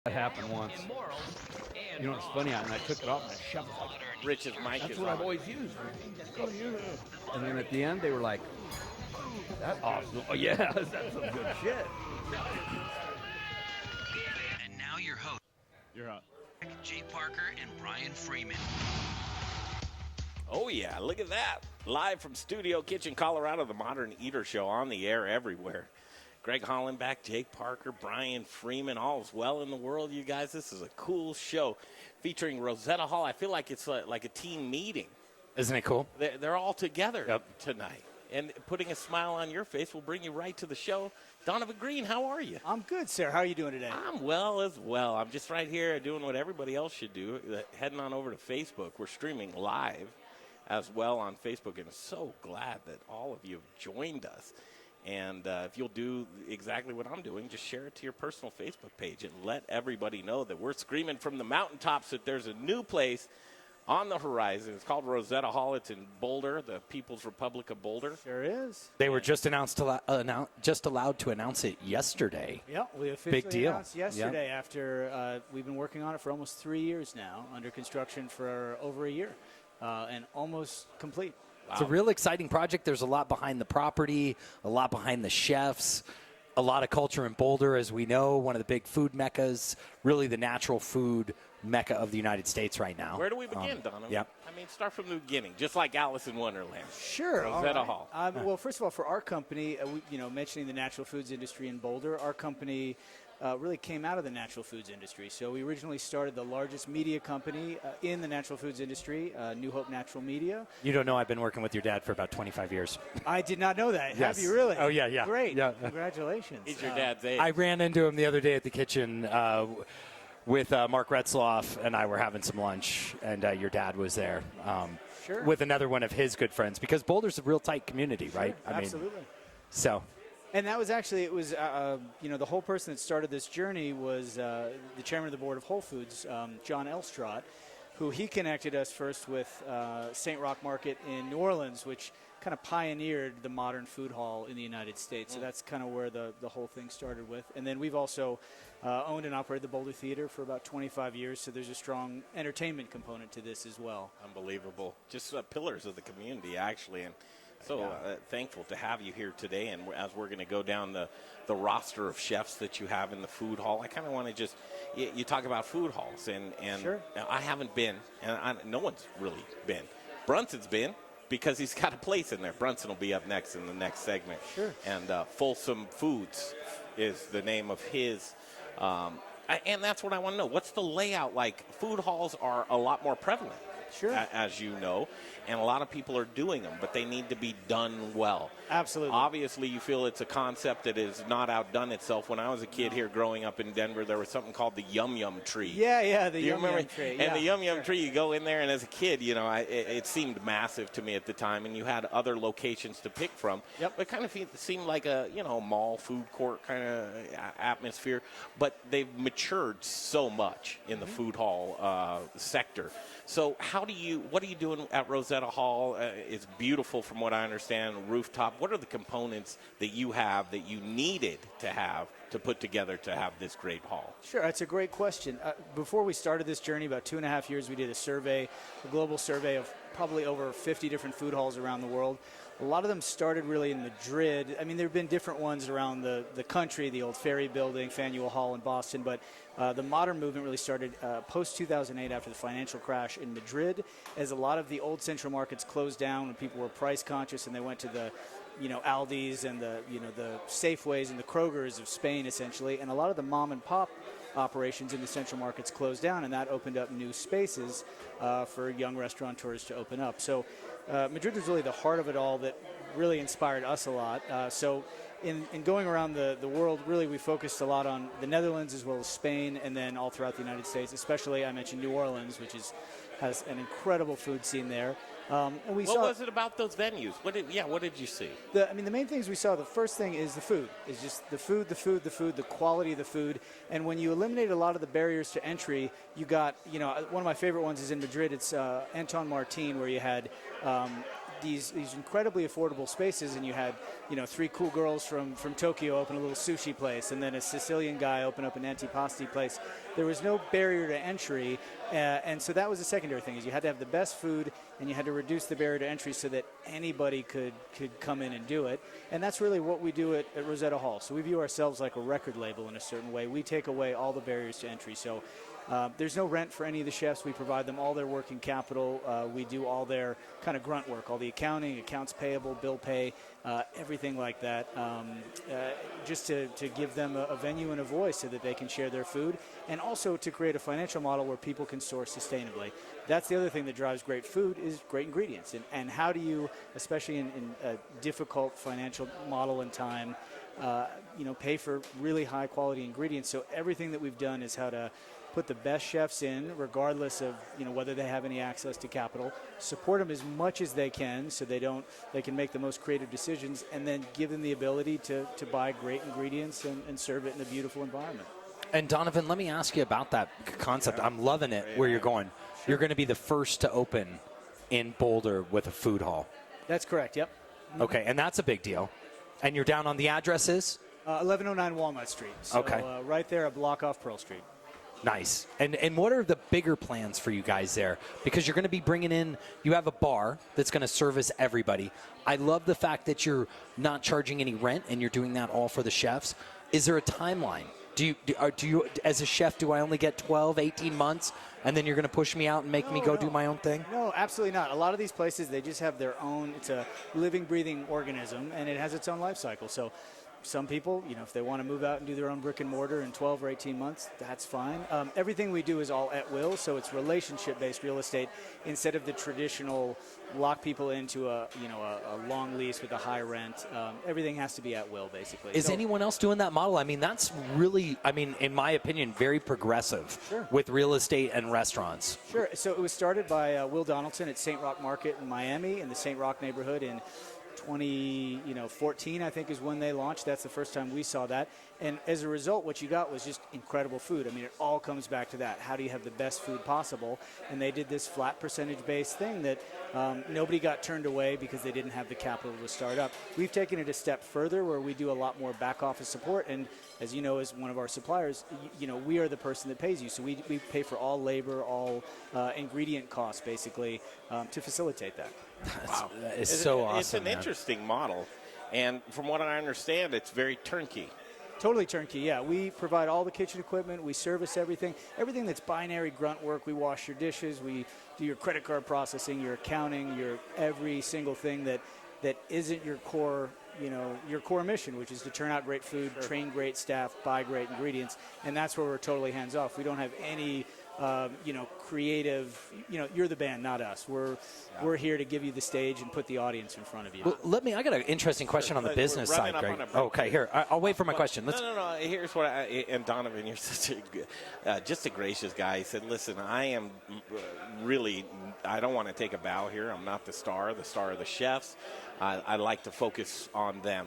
That happened once. You know, it's funny, and I took it off and I shoved it like, Rich's mic that's is what on. I've always used. And then at the end, they were like, that's awesome. Oh, yeah, that's some good shit. And now your host, You're up. Jay Parker and Brian Freeman. Oh, yeah, look at that. Live from Studio Kitchen, Colorado, the Modern Eater Show on the air everywhere. Greg Hollenbach, Jake Parker, Brian Freeman, all is well in the world, you guys. This is a cool show featuring Rosetta Hall. I feel like it's like a team meeting. Isn't it cool? They're all together tonight. And putting a smile on your face will bring you right to the show. Donovan Greene, how are you? I'm good, sir. How are you doing today? I'm well as well. I'm just right here doing what everybody else should do, heading on over to Facebook. We're streaming live as well on Facebook, and so glad that all of you have joined us. And if you'll do exactly what I'm doing, just share it to your personal Facebook page and let everybody know that we're screaming from the mountaintops that there's a new place on the horizon. It's called Rosetta Hall. It's in Boulder, the People's Republic of Boulder. Sure is. They were just just allowed to announce it yesterday. Yeah, we officially Big deal. announced yesterday after we've been working on it for almost 3 years now, under construction for over a year, and almost complete. Wow. It's a real exciting project. There's a lot behind the property, a lot behind the chefs, a lot of culture in Boulder, as we know, one of the big food meccas, really the natural food mecca of the United States right now. Where do we begin, Donovan? Yep. I mean, start from the beginning, just like Alice in Wonderland. Sure. Rosetta all right. Hall. Well, first of all, for our company, mentioning the natural foods industry in Boulder, our company really came out of the natural foods industry. So we originally started the largest media company in the natural foods industry, New Hope Natural Media. You don't know I've been working with your dad for about 25 years. I did not know that. Yes. Have you really? Oh, yeah. Great. Yeah. Congratulations. He's your dad's age. I ran into him the other day at the kitchen with Mark Retzloff, and I were having some lunch, and your dad was there Sure. with another one of his good friends, because Boulder's a real tight community, right? Sure, absolutely. So. And that was actually, the whole person that started this journey was the chairman of the board of Whole Foods, John Elstrott, who he connected us first with St. Roch Market in New Orleans, which kind of pioneered the modern food hall in the United States. So that's kind of where the whole thing started with. And then we've also owned and operated the Boulder Theater for about 25 years, so there's a strong entertainment component to this as well. Unbelievable. Just pillars of the community, actually. And so thankful to have you here today. And as we're going to go down the roster of chefs that you have in the food hall, I kind of want to just, you talk about food halls. And Sure. I haven't been, and no one's really been. Brunson's been, because he's got a place in there. Brunson will be up next in the next segment. Sure. And Folsom Foods is the name of his. And that's what I want to know. What's the layout like? Food halls are a lot more prevalent. Sure. As you know, and a lot of people are doing them, but they need to be done well. Absolutely. Obviously, you feel it's a concept that has not outdone itself. When I was a kid here growing up in Denver, there was something called the Yum Yum Tree. Yeah, Do you remember? tree. And yeah. the Yum Yum Tree, you go in there, and as a kid, it seemed massive to me at the time, and you had other locations to pick from. Yep. It kind of seemed like a mall food court kind of atmosphere, but they've matured so much in the food hall sector. So what are you doing at Rosetta Hall? It's beautiful from what I understand, rooftop. What are the components that you have that you needed to have to put together to have this great hall? Sure, that's a great question. Before we started this journey, about 2.5 years, we did a global survey of probably over 50 different food halls around the world. A lot of them started really in Madrid. I mean, there have been different ones around the country, the old Ferry Building, Faneuil Hall in Boston, but the modern movement really started post-2008 after the financial crash in Madrid, as a lot of the old central markets closed down when people were price conscious and they went to the Aldi's and the Safeways and the Krogers of Spain, essentially, and a lot of the mom and pop operations in the central markets closed down, and that opened up new spaces for young restaurateurs to open up. So Madrid was really the heart of it all that really inspired us a lot. So in going around the world, really we focused a lot on the Netherlands as well as Spain, and then all throughout the United States, especially I mentioned New Orleans, which has an incredible food scene there. And what was it about those venues? What did you see? The main things we saw, the first thing is the food. Is just the food, the quality of the food. And when you eliminate a lot of the barriers to entry, you got, one of my favorite ones is in Madrid. It's Anton Martin, where you had these incredibly affordable spaces, and you had, 3 cool girls from Tokyo open a little sushi place, and then a Sicilian guy open up an antipasti place. There was no barrier to entry, and so that was the secondary thing, is you had to have the best food, and you had to reduce the barrier to entry so that anybody could come in and do it. And that's really what we do at Rosetta Hall. So we view ourselves like a record label in a certain way. We take away all the barriers to entry. So there's no rent for any of the chefs. We provide them all their working capital. We do all their kind of grunt work, all the accounting, accounts payable, bill pay, everything like that, just to give them a venue and a voice so that they can share their food, and also to create a financial model where people can source sustainably. That's the other thing that drives great food, is great ingredients. And how do you, especially in a difficult financial model and time, pay for really high quality ingredients? So everything that we've done is how to put the best chefs in, regardless of whether they have any access to capital, support them as much as they can so they can make the most creative decisions, and then give them the ability to buy great ingredients and serve it in a beautiful environment. And Donovan, let me ask you about that concept. I'm loving it where you're going. Sure. You're going to be the first to open in Boulder with a food hall. That's correct, yep. Okay, and that's a big deal. And you're down on the addresses? 1109 Walnut Street. So, okay. Right there, a block off Pearl Street. Nice. And what are the bigger plans for you guys there? Because you're going to be bringing in, you have a bar that's going to service everybody. I love the fact that you're not charging any rent and you're doing that all for the chefs. Is there a timeline? Do you, as a chef, do I only get 12, 18 months, and then you're going to push me out and make me go do my own thing? No, absolutely not. A lot of these places, they just have their own, it's a living, breathing organism, and it has its own life cycle. So some people, if they want to move out and do their own brick and mortar in 12 or 18 months, that's fine. Everything we do is all at will, so it's relationship-based real estate instead of the traditional lock people into a long lease with a high rent. Everything has to be at will, basically. Is anyone else doing that model? I mean, that's really, in my opinion, very progressive. Sure. With real estate and restaurants. Sure. So it was started by Will Donaldson at St. Rock Market in Miami, in the St. Rock neighborhood in 2014, I think, is when they launched. That's the first time we saw that. And as a result, what you got was just incredible food. I mean, it all comes back to that. How do you have the best food possible? And they did this flat percentage-based thing that nobody got turned away because they didn't have the capital to start up. We've taken it a step further where we do a lot more back-office support. And as you know, as one of our suppliers, we are the person that pays you. So we pay for all labor, all ingredient costs, basically, to facilitate that. Wow. It's so awesome. It's an interesting model. And from what I understand, it's very turnkey. Totally turnkey, yeah. We provide all the kitchen equipment. We service everything. Everything that's binary grunt work. We wash your dishes. We do your credit card processing, your accounting, your every single thing that isn't your core, your core mission, which is to turn out great food, train great staff, buy great ingredients. And that's where we're totally hands off. We don't have any creative, you're the band, not us. We're here to give you the stage and put the audience in front of you. Well, I got an interesting question on the business side, Greg. Okay, here, I'll wait for my question. No. Here's what and Donovan, you're such just a gracious guy. He said, listen, I am really, I don't want to take a bow here. I'm not the star of the chefs. I like to focus on them.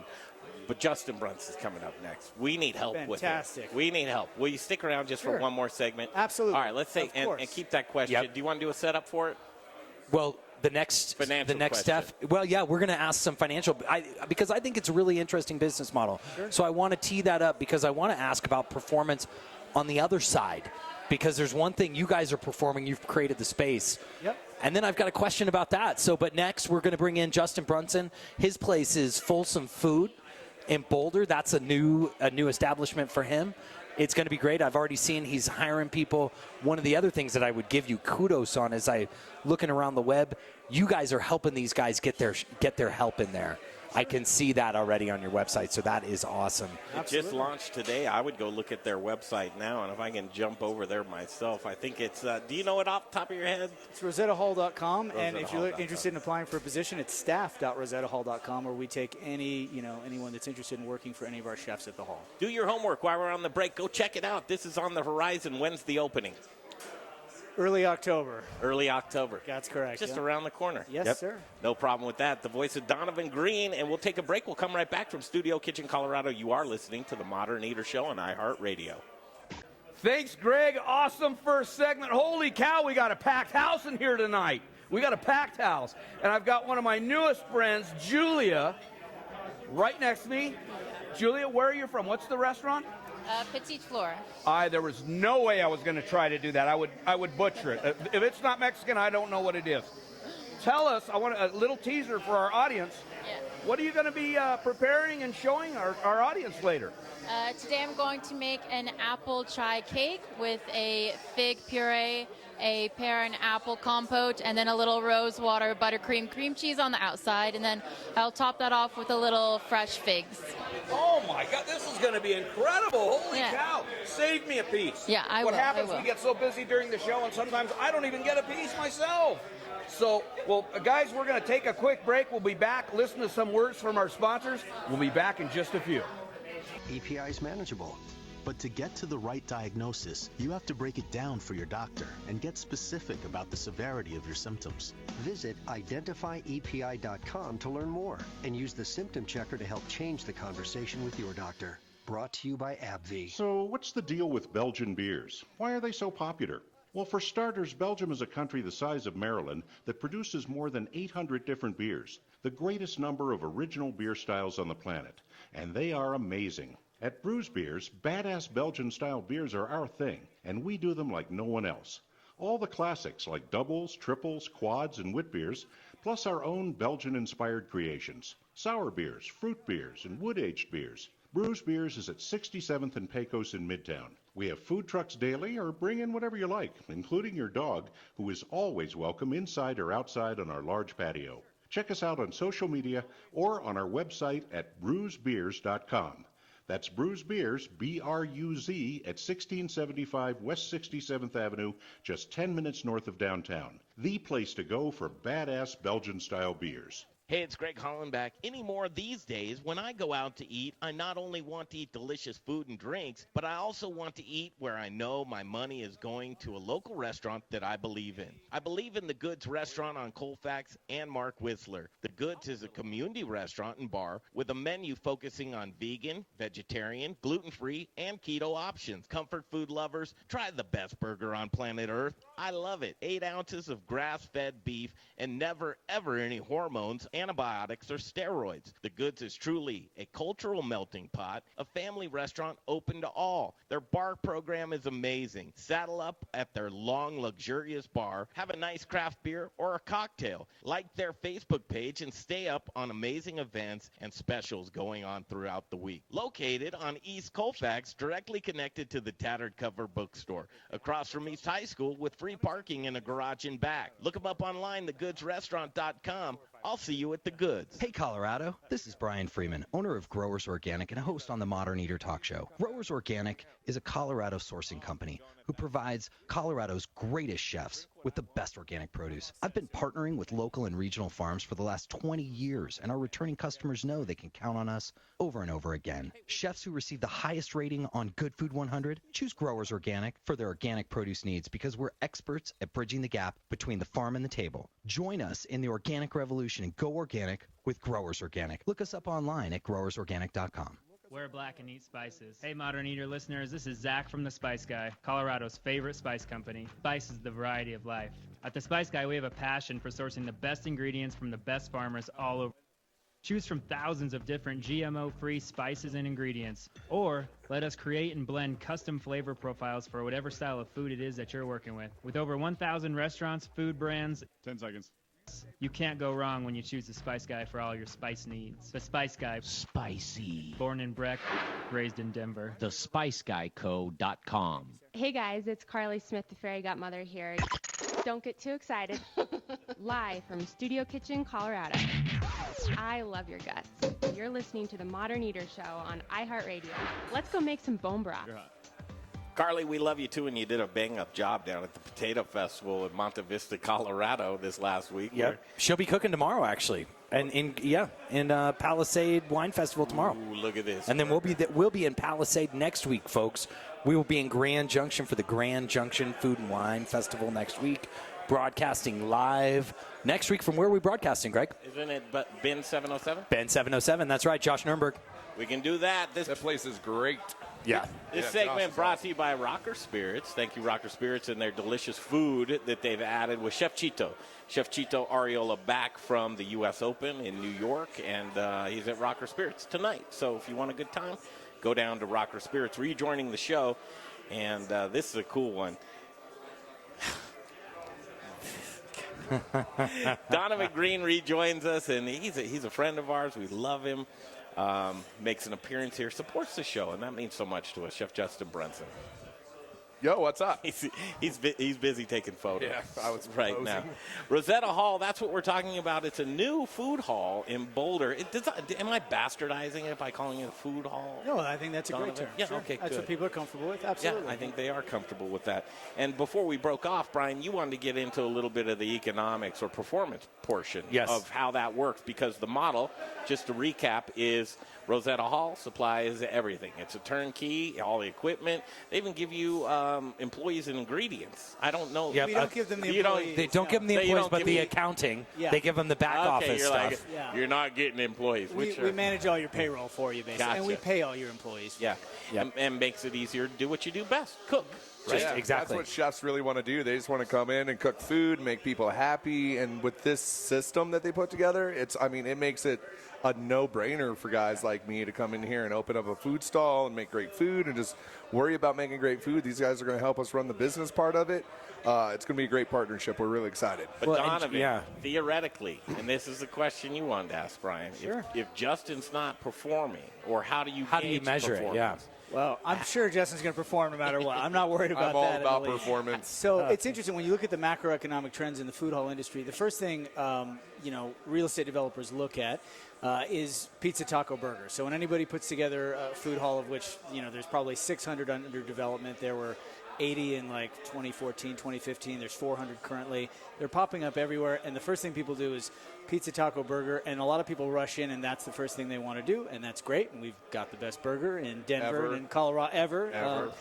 But Justin Brunson's coming up next. We need help with it. Fantastic. We need help. Will you stick around just for one more segment? Absolutely. All right, let's take and keep that question. Yep. Do you want to do a setup for it? Well, the next step. Well, yeah, we're going to ask some financial because I think it's a really interesting business model. Sure. So I want to tee that up because I want to ask about performance on the other side, because there's one thing you guys are performing. You've created the space. Yep. And then I've got a question about that. So, but next we're going to bring in Justin Brunson. His place is Folsom Food in Boulder. That's a new establishment for him. It's going to be great. I've already seen he's hiring people. One of the other things that I would give you kudos on is looking around the web, you guys are helping these guys get their help in there. I can see that already on your website, so that is awesome. It just launched today. I would go look at their website now, and if I can jump over there myself, I think it's, do you know it off the top of your head? It's rosettahall.com, and if you're interested in applying for a position, it's staff.rosettahall.com, where we take anyone that's interested in working for any of our chefs at the hall. Do your homework while we're on the break. Go check it out. This is on the horizon. When's the opening? Early October. Early October. That's correct. Just around the corner. Yes, sir. No problem with that. The voice of Donovan Greene, and we'll take a break. We'll come right back from Studio Kitchen, Colorado. You are listening to the Modern Eater Show on iHeartRadio. Thanks, Greg. Awesome first segment. Holy cow, we got a packed house in here tonight. We got a packed house. And I've got one of my newest friends, Julia, right next to me. Julia, where are you from? What's the restaurant? Petite Flora. There was no way I was going to try to do that. I would butcher it. If it's not Mexican, I don't know what it is. Tell us, I want a little teaser for our audience. Yeah. What are you going to be preparing and showing our audience later? Today I'm going to make an apple chai cake with a fig puree, a pear and apple compote, and then a little rose water buttercream cream cheese on the outside, and then I'll top that off with a little fresh figs. Oh my God, this is going to be incredible. Holy cow. Save me a piece. Yeah, I will. will. What happens, we get so busy during the show, and sometimes I don't even get a piece myself. So, well, guys, we're going to take a quick break. We'll be back. Listen to some words from our sponsors. We'll be back in just a few. EPI is manageable, but to get to the right diagnosis, you have to break it down for your doctor and get specific about the severity of your symptoms. Visit identifyepi.com to learn more and use the symptom checker to help change the conversation with your doctor. Brought to you by AbbVie. So, what's the deal with Belgian beers? Why are they so popular? Well, for starters, Belgium is a country the size of Maryland that produces more than 800 different beers, the greatest number of original beer styles on the planet, and they are amazing. At Brews Beers, badass Belgian-style beers are our thing, and we do them like no one else. All the classics like doubles, triples, quads, and wit beers, plus our own Belgian-inspired creations, sour beers, fruit beers, and wood-aged beers. Brews Beers is at 67th and Pecos in Midtown. We have food trucks daily, or bring in whatever you like, including your dog, who is always welcome inside or outside on our large patio. Check us out on social media or on our website at brewsbeers.com. That's Brews Beers, B-R-U-Z, at 1675 West 67th Avenue, just 10 minutes north of downtown. The place to go for badass Belgian-style beers. Hey, it's Greg Hollenbach. Anymore these days, when I go out to eat, I not only want to eat delicious food and drinks, but I also want to eat where I know my money is going to a local restaurant that I believe in. I believe in the Goods restaurant on Colfax and Mark Whistler. The Goods is a community restaurant and bar with a menu focusing on vegan, vegetarian, gluten-free, and keto options. Comfort food lovers, try the best burger on planet Earth. I love it. 8 ounces of grass-fed beef and never, ever any hormones, antibiotics, or steroids. The Goods is truly a cultural melting pot, a family restaurant open to all. Their bar program is amazing. Saddle up at their long, luxurious bar, have a nice craft beer or a cocktail. Like their Facebook page and stay up on amazing events and specials going on throughout the week. Located on East Colfax, directly connected to the Tattered Cover Bookstore, across from East High School with free parking and a garage in back. Look them up online, thegoodsrestaurant.com. I'll see you at the Goods. Hey, Colorado. This is Brian Freeman, owner of Growers Organic and a host on the Modern Eater Talk Show. Growers Organic is a Colorado sourcing company who provides Colorado's greatest chefs with the best organic produce. I've been partnering with local and regional farms for the last 20 years, and our returning customers know they can count on us over and over again. Chefs who receive the highest rating on Good Food 100 choose Growers Organic for their organic produce needs because we're experts at bridging the gap between the farm and the table. Join us in the organic revolution and go organic with Growers Organic. Look us up online at growersorganic.com. Wear black and eat spices. Hey, Modern Eater listeners, this is Zach from The Spice Guy, Colorado's favorite spice company. Spice is the variety of life. At The Spice Guy, we have a passion for sourcing the best ingredients from the best farmers all over. Choose from thousands of different GMO-free spices and ingredients, or let us create and blend custom flavor profiles for whatever style of food it is that you're working with. With over 1,000 restaurants, food brands, 10 seconds. You can't go wrong when you choose the Spice Guy for all your spice needs. The Spice Guy. Spicy. Born in Breck, raised in Denver. TheSpiceGuyCo.com. Hey guys, it's Carly Smith, the Fairy Godmother here. Don't get too excited. Live from Studio Kitchen, Colorado. I love your guts. You're listening to the Modern Eater Show on iHeartRadio. Let's go make some bone broth. Carly, we love you too, and you did a bang-up job down at the Potato Festival in Monte Vista, Colorado this last week. Yeah, she'll be cooking tomorrow, actually, and in Palisade Wine Festival tomorrow. Ooh, look at this. And then we'll be in Palisade next week, folks. We will be in Grand Junction for the Grand Junction Food and Wine Festival next week, broadcasting live next week from where are we broadcasting, Greg? Isn't it Ben 707? Ben 707, that's right, Josh Nurnberg. We can do that. That place is great. Yeah. This segment brought to you by Rocker Spirits. Thank you, Rocker Spirits, and their delicious food that they've added with Chef Chito. Chef Chito Ariola back from the U.S. Open in New York, and he's at Rocker Spirits tonight. So if you want a good time, go down to Rocker Spirits, rejoining the show. And this is a cool one. Donovan Greene rejoins us, and he's a friend of ours. We love him. Makes an appearance here, supports the show, and that means so much to us. Chef Justin Brunson. Yo, what's up? He's busy taking photos. Yeah, I was right posing. now. Rosetta Hall, that's what we're talking about. It's a new food hall in Boulder. Am I bastardizing it by calling it a food hall? No, I think that's a Donovan? great term. Yeah, Sure. okay, That's good. what people are comfortable with. Absolutely. Yeah, I think they are comfortable with that. And before we broke off, Brian, you wanted to get into a little bit of the economics or performance portion of how that works, because the model, just to recap, is Rosetta Hall supplies everything. It's a turnkey, all the equipment. They even give you employees and ingredients. I don't know. We don't give them the You don't- employees. They don't give them the So you employees, don't but give the me- accounting. Yeah. They give them the back office you're stuff. like, Yeah. you're not getting employees. We which are- manage all your payroll for you, basically. And we Gotcha. pay all your employees. Yeah, and makes it easier to do what you do best, cook. Right, Yeah, exactly. That's what chefs really want to do. They just want to come in and cook food, make people happy. And with this system that they put together, it makes it a no-brainer for guys like me to come in here and open up a food stall and make great food and just worry about making great food. These guys are going to help us run the business part of it. It's going to be a great partnership. We're really excited. But Donovan, theoretically, and this is the question you wanted to ask, Brian, Sure. if Justin's not performing, or how do you gauge measure it? Yeah. performance? Well, I'm sure Justin's going to perform no matter what. I'm not worried about I'm all that. about at least. performance. So it's interesting when you look at the macroeconomic trends in the food hall industry. The first thing real estate developers look at is pizza, taco, burger. So when anybody puts together a food hall, of which there's probably 600 under development, there were 80 in like 2014, 2015. There's 400 currently. They're popping up everywhere, and the first thing people do is pizza, taco, burger, and a lot of people rush in, and that's the first thing they want to do, and that's great. And we've got the best burger in Denver Ever. and in Colorado ever.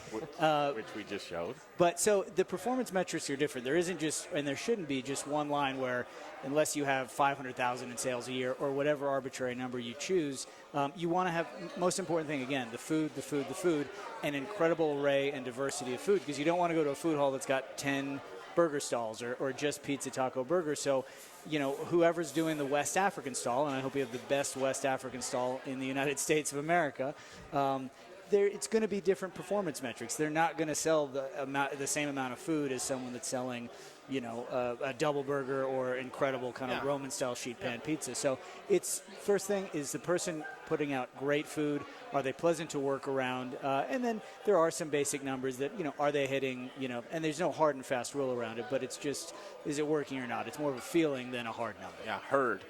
Which we just showed. But so the performance metrics are different. There isn't just, and there shouldn't be just one line where, unless you have 500,000 in sales a year or whatever arbitrary number you choose, you want to have, most important thing, again, the food, an incredible array and diversity of food, because you don't want to go to a food hall that's got 10 burger stalls or just pizza, taco, burger. So, whoever's doing the West African stall, and I hope you have the best West African stall in the United States of America, it's going to be different performance metrics. They're not going to sell the same amount of food as someone that's selling, a double burger or incredible kind of Roman style sheet pan pizza. So it's first thing is the person putting out great food. Are they pleasant to work around? And then there are some basic numbers that, are they hitting, and there's no hard and fast rule around it, but it's just, is it working or not? It's more of a feeling than a hard number. Yeah, heard.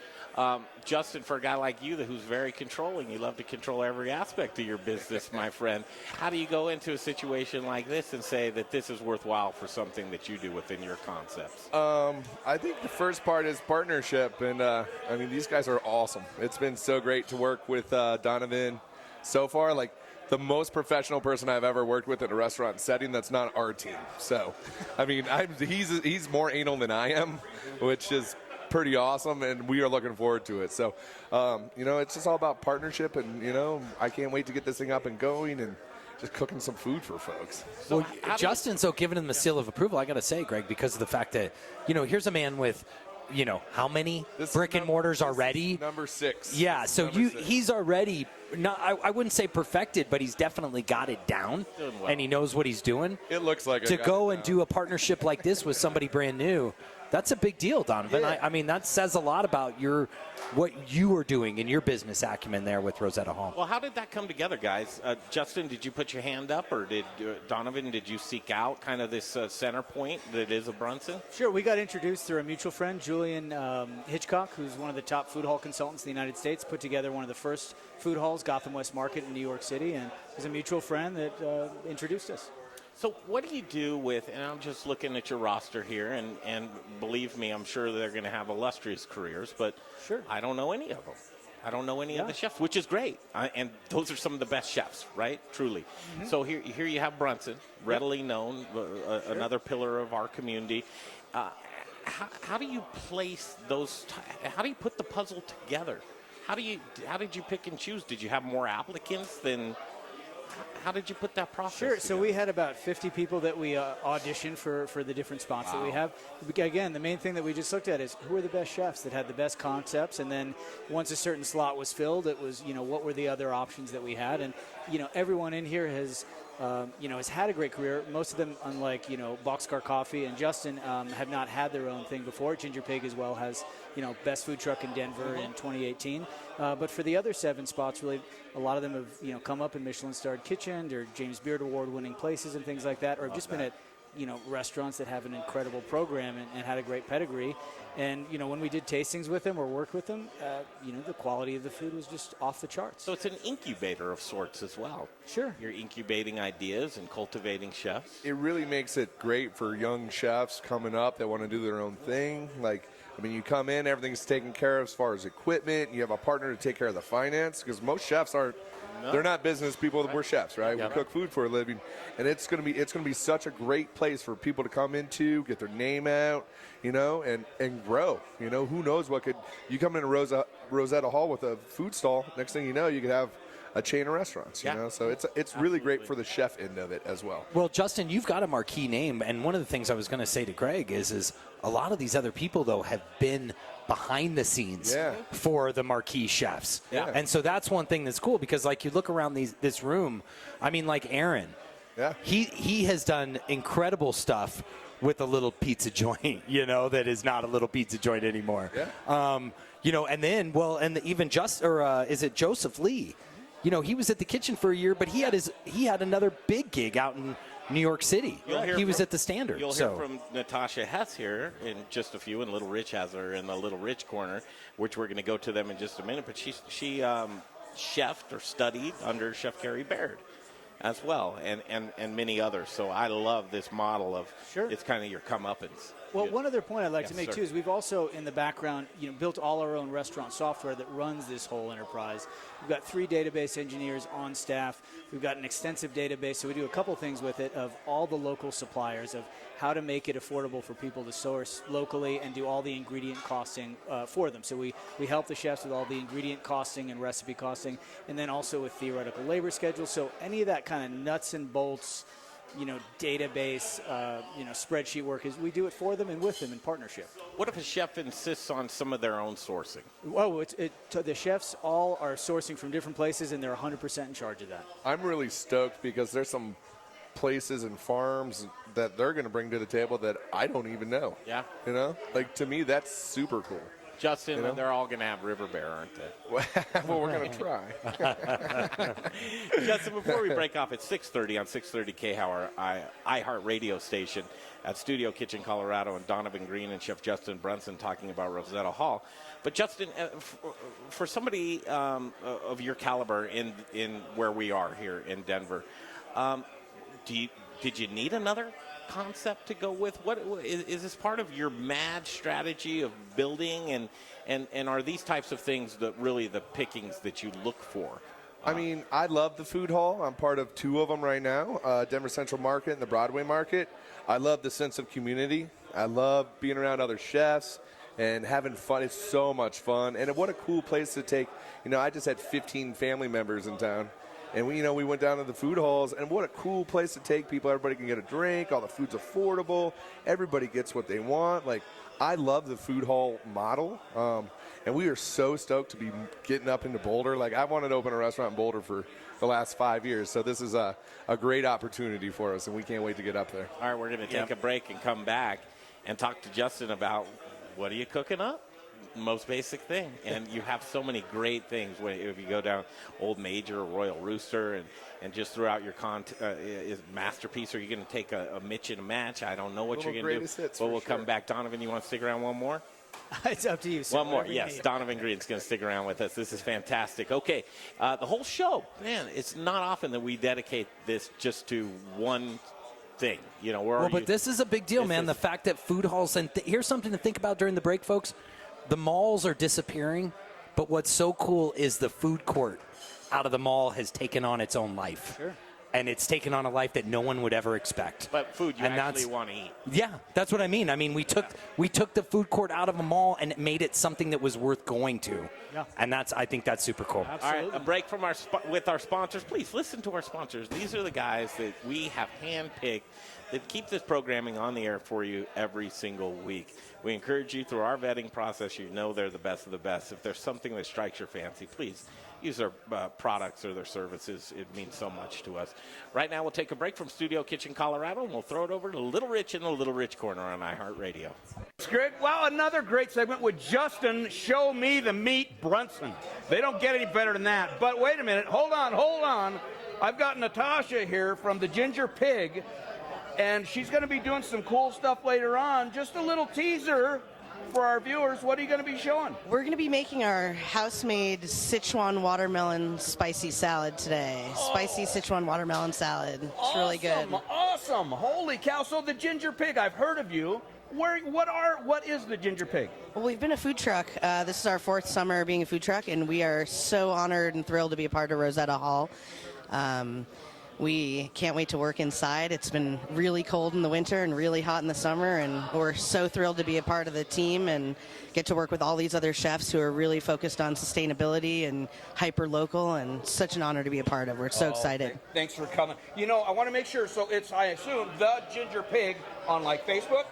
Justin, for a guy like you who's very controlling, you love to control every aspect of your business, my friend. How do you go into a situation like this and say that this is worthwhile for something that you do within your concepts? I think the first part is partnership, and these guys are awesome. It's been so great to work with Donovan so far. Like, the most professional person I've ever worked with in a restaurant setting that's not our team. So, he's more anal than I am, which is pretty awesome, and we are looking forward to it. So, it's just all about partnership, and, I can't wait to get this thing up and going and just cooking some food for folks. Well, Justin's giving him the seal of approval, I got to say, Greg, because of the fact that, here's a man with, how many brick and mortars already? Number 6. Yeah, so he's already, I wouldn't say perfected, but he's definitely got it down, and he knows what he's doing. It looks like to go and do a partnership like this with somebody brand new. That's a big deal, Donovan. Yeah. That says a lot about what you are doing in your business acumen there with Rosetta Hall. Well, how did that come together, guys? Justin, did you put your hand up, or did Donovan, did you seek out kind of this center point that is a Brunson? Sure. We got introduced through a mutual friend, Julian Hitchcock, who's one of the top food hall consultants in the United States, put together one of the first food halls, Gotham West Market in New York City, and was a mutual friend that introduced us. So what do you do with, and I'm just looking at your roster here, and believe me, I'm sure they're going to have illustrious careers, but sure. I don't know any of them. I don't know any of the chefs, which is great. And those are some of the best chefs, right? Truly. Mm-hmm. So here you have Brunson, readily known, another pillar of our community. How do you place those, how do you put the puzzle together? How did you pick and choose? Did you have more applicants than How did you put that process Sure. So together? we had about 50 people that we auditioned for the different spots that we have. Again, the main thing that we just looked at is who are the best chefs that had the best concepts, and then once a certain slot was filled, it was, what were the other options that we had, and everyone in here has has had a great career. Most of them, unlike Boxcar Coffee and Justin, have not had their own thing before. Ginger Pig as well has best food truck in Denver in 2018. But for the other 7 spots, really, a lot of them have come up in Michelin-starred kitchen or James Beard Award-winning places and things like that, or have just been at restaurants that have an incredible program and had a great pedigree. And, when we did tastings with them or worked with them, the quality of the food was just off the charts. So it's an incubator of sorts as well. Sure. You're incubating ideas and cultivating chefs. It really makes it great for young chefs coming up that want to do their own thing. You come in, everything's taken care of as far as equipment. You have a partner to take care of the finance, because most chefs aren't. No. They're not business people. We're chefs, right? Yeah. We cook food for a living, and it's gonna be such a great place for people to come into, get their name out, and grow. Who knows what could you come into Rosetta Hall with a food stall? Next thing you know, you could have a chain of restaurants. So it's really great for the chef end of it as well. Well, Justin, you've got a marquee name, and one of the things I was going to say to Greg is a lot of these other people though have been behind the scenes for the marquee chefs. Yeah. And so that's one thing that's cool, because like you look around this room, like Aaron, he has done incredible stuff with a little pizza joint, that is not a little pizza joint anymore. Yeah. And then, even is it Joseph Lee? He was at the kitchen for a year, but he had another big gig out in New York City. He was at the Standard. You'll hear from Natasha Hess here in just a few, and Little Rich has her in the Little Rich corner, which we're going to go to them in just a minute. But she chefed or studied under Chef Gary Baird as well, and many others. So I love this model of it's kind of your comeuppance. Well, one other point I'd like to make, sir. too, is we've also, in the background, built all our own restaurant software that runs this whole enterprise. We've got 3 database engineers on staff. We've got an extensive database, so we do a couple things with it of all the local suppliers, of how to make it affordable for people to source locally and do all the ingredient costing for them. So we help the chefs with all the ingredient costing and recipe costing, and then also with theoretical labor schedules. So any of that kind of nuts and bolts database, spreadsheet work, is we do it for them and with them in partnership. What if a chef insists on some of their own sourcing? Well, the chefs all are sourcing from different places, and they're 100% in charge of that. I'm really stoked because there's some places and farms that they're going to bring to the table that I don't even know. Yeah. To me, that's super cool. Justin, they're all going to have River Bear, aren't they? Well, we're going to try. Justin, before we break off at 6:30 on 630 K-Hauer, iHeart radio station at Studio Kitchen Colorado, and Donovan Greene and Chef Justin Brunson talking about Rosetta Hall. But Justin, for somebody of your caliber in where we are here in Denver, did you need another concept to go with? What is this part of your mad strategy of building, and are these types of things that really the pickings that you look for? I love the food hall. I'm part of 2 of them right now, Denver Central Market and the Broadway Market. I love the sense of community. I love being around other chefs and having fun. It's so much fun, and what a cool place to take. I just had 15 family members in town. And we went down to the food halls, and what a cool place to take people. Everybody can get a drink. All the food's affordable. Everybody gets what they want. I love the food hall model. And we are so stoked to be getting up into Boulder. I wanted to open a restaurant in Boulder for the last 5 years. So this is a great opportunity for us, and we can't wait to get up there. All right, we're going to take a break and come back and talk to Justin about what are you cooking up? Most basic thing, and you have so many great things if you go down Old Major or Royal Rooster and just throw out your masterpiece. Are you going to take a Mitch and a match? I don't know what you're going to do, but we'll come back. Donovan, you want to stick around one more? It's up to you. One more, yes. Donovan Greene's going to stick around with us. This is fantastic. Okay, the whole show, man, it's not often that we dedicate this just to one thing. But this is a big deal, man. The fact that food halls, and here's something to think about during the break, folks. The malls are disappearing, but what's so cool is the food court out of the mall has taken on its own life. Sure. and it's taken on a life that no one would ever expect. But food you and actually want to eat. Yeah, that's what I mean. I mean, we took the food court out of a mall and made it something that was worth going to. Yeah. And I think that's super cool. Absolutely. All right, a break from with our sponsors. Please listen to our sponsors. These are the guys that we have handpicked that keep this programming on the air for you every single week. We encourage you through our vetting process. You know they're the best of the best. If there's something that strikes your fancy, please use their products or their services. It means so much to us. Right now, we'll take a break from Studio Kitchen Colorado, and we'll throw it over to Little Rich in the Little Rich Corner on iHeartRadio. It's great. Well, another great segment with Justin, Show Me the Meat, Brunson. They don't get any better than that. But wait a minute. Hold on. I've got Natasha here from the Ginger Pig, and she's going to be doing some cool stuff later on. Just a little teaser for our viewers. What are you going to be showing? We're going to be making our house-made Sichuan watermelon spicy salad today. Spicy Sichuan watermelon salad. It's really good. Awesome. Holy cow. So the Ginger Pig, I've heard of you. What is the Ginger Pig? Well, we've been a food truck. This is our 4th summer being a food truck, and we are so honored and thrilled to be a part of Rosetta Hall. We can't wait to work inside. It's been really cold in the winter and really hot in the summer, and we're so thrilled to be a part of the team and get to work with all these other chefs who are really focused on sustainability and hyper-local, and such an honor to be a part of. We're so excited. Thanks for coming. I want to make sure, so it's, I assume, the Ginger Pig on, Facebook?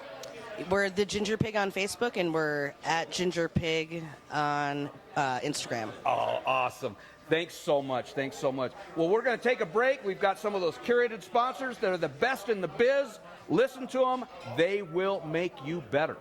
We're the Ginger Pig on Facebook, and we're at Ginger Pig on Instagram. Oh, awesome. Thanks so much. Well, we're going to take a break. We've got some of those curated sponsors that are the best in the biz. Listen to them. They will make you better.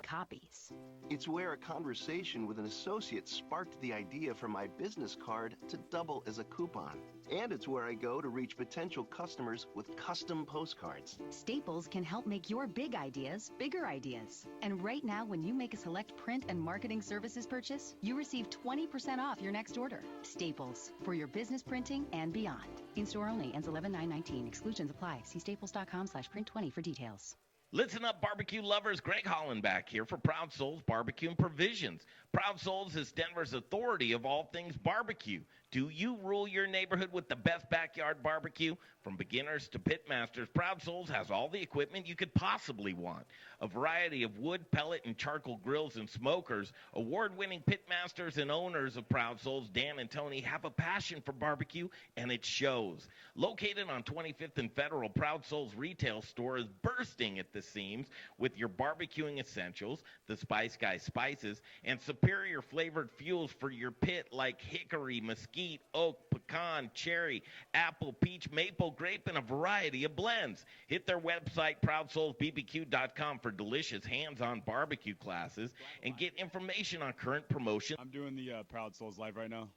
Copies. It's where a conversation with an associate sparked the idea for my business card to double as a coupon. And it's where I go to reach potential customers with custom postcards. Staples can help make your big ideas bigger ideas. And right now, when you make a select print and marketing services purchase, you receive 20% off your next order. Staples, for your business printing and beyond. In-store only, ends 11/9/19. Exclusions apply. See staples.com/print20 for details. Listen up, barbecue lovers. Greg Holland back here for Proud Souls Barbecue and Provisions. Proud Souls is Denver's authority of all things barbecue. Do you rule your neighborhood with the best backyard barbecue? From beginners to pit masters, Proud Souls has all the equipment you could possibly want. A variety of wood, pellet, and charcoal grills and smokers. Award-winning pit masters and owners of Proud Souls, Dan and Tony, have a passion for barbecue, and it shows. Located on 25th and Federal, Proud Souls retail store is bursting at the seams with your barbecuing essentials, the Spice Guy spices, and superior flavored fuels for your pit like hickory, mesquite, oak, pecan, cherry, apple, peach, maple, grape, and a variety of blends. Hit their website, ProudSoulsBBQ.com, for delicious hands-on barbecue classes and get information on current promotions. I'm doing the Proud Souls live right now.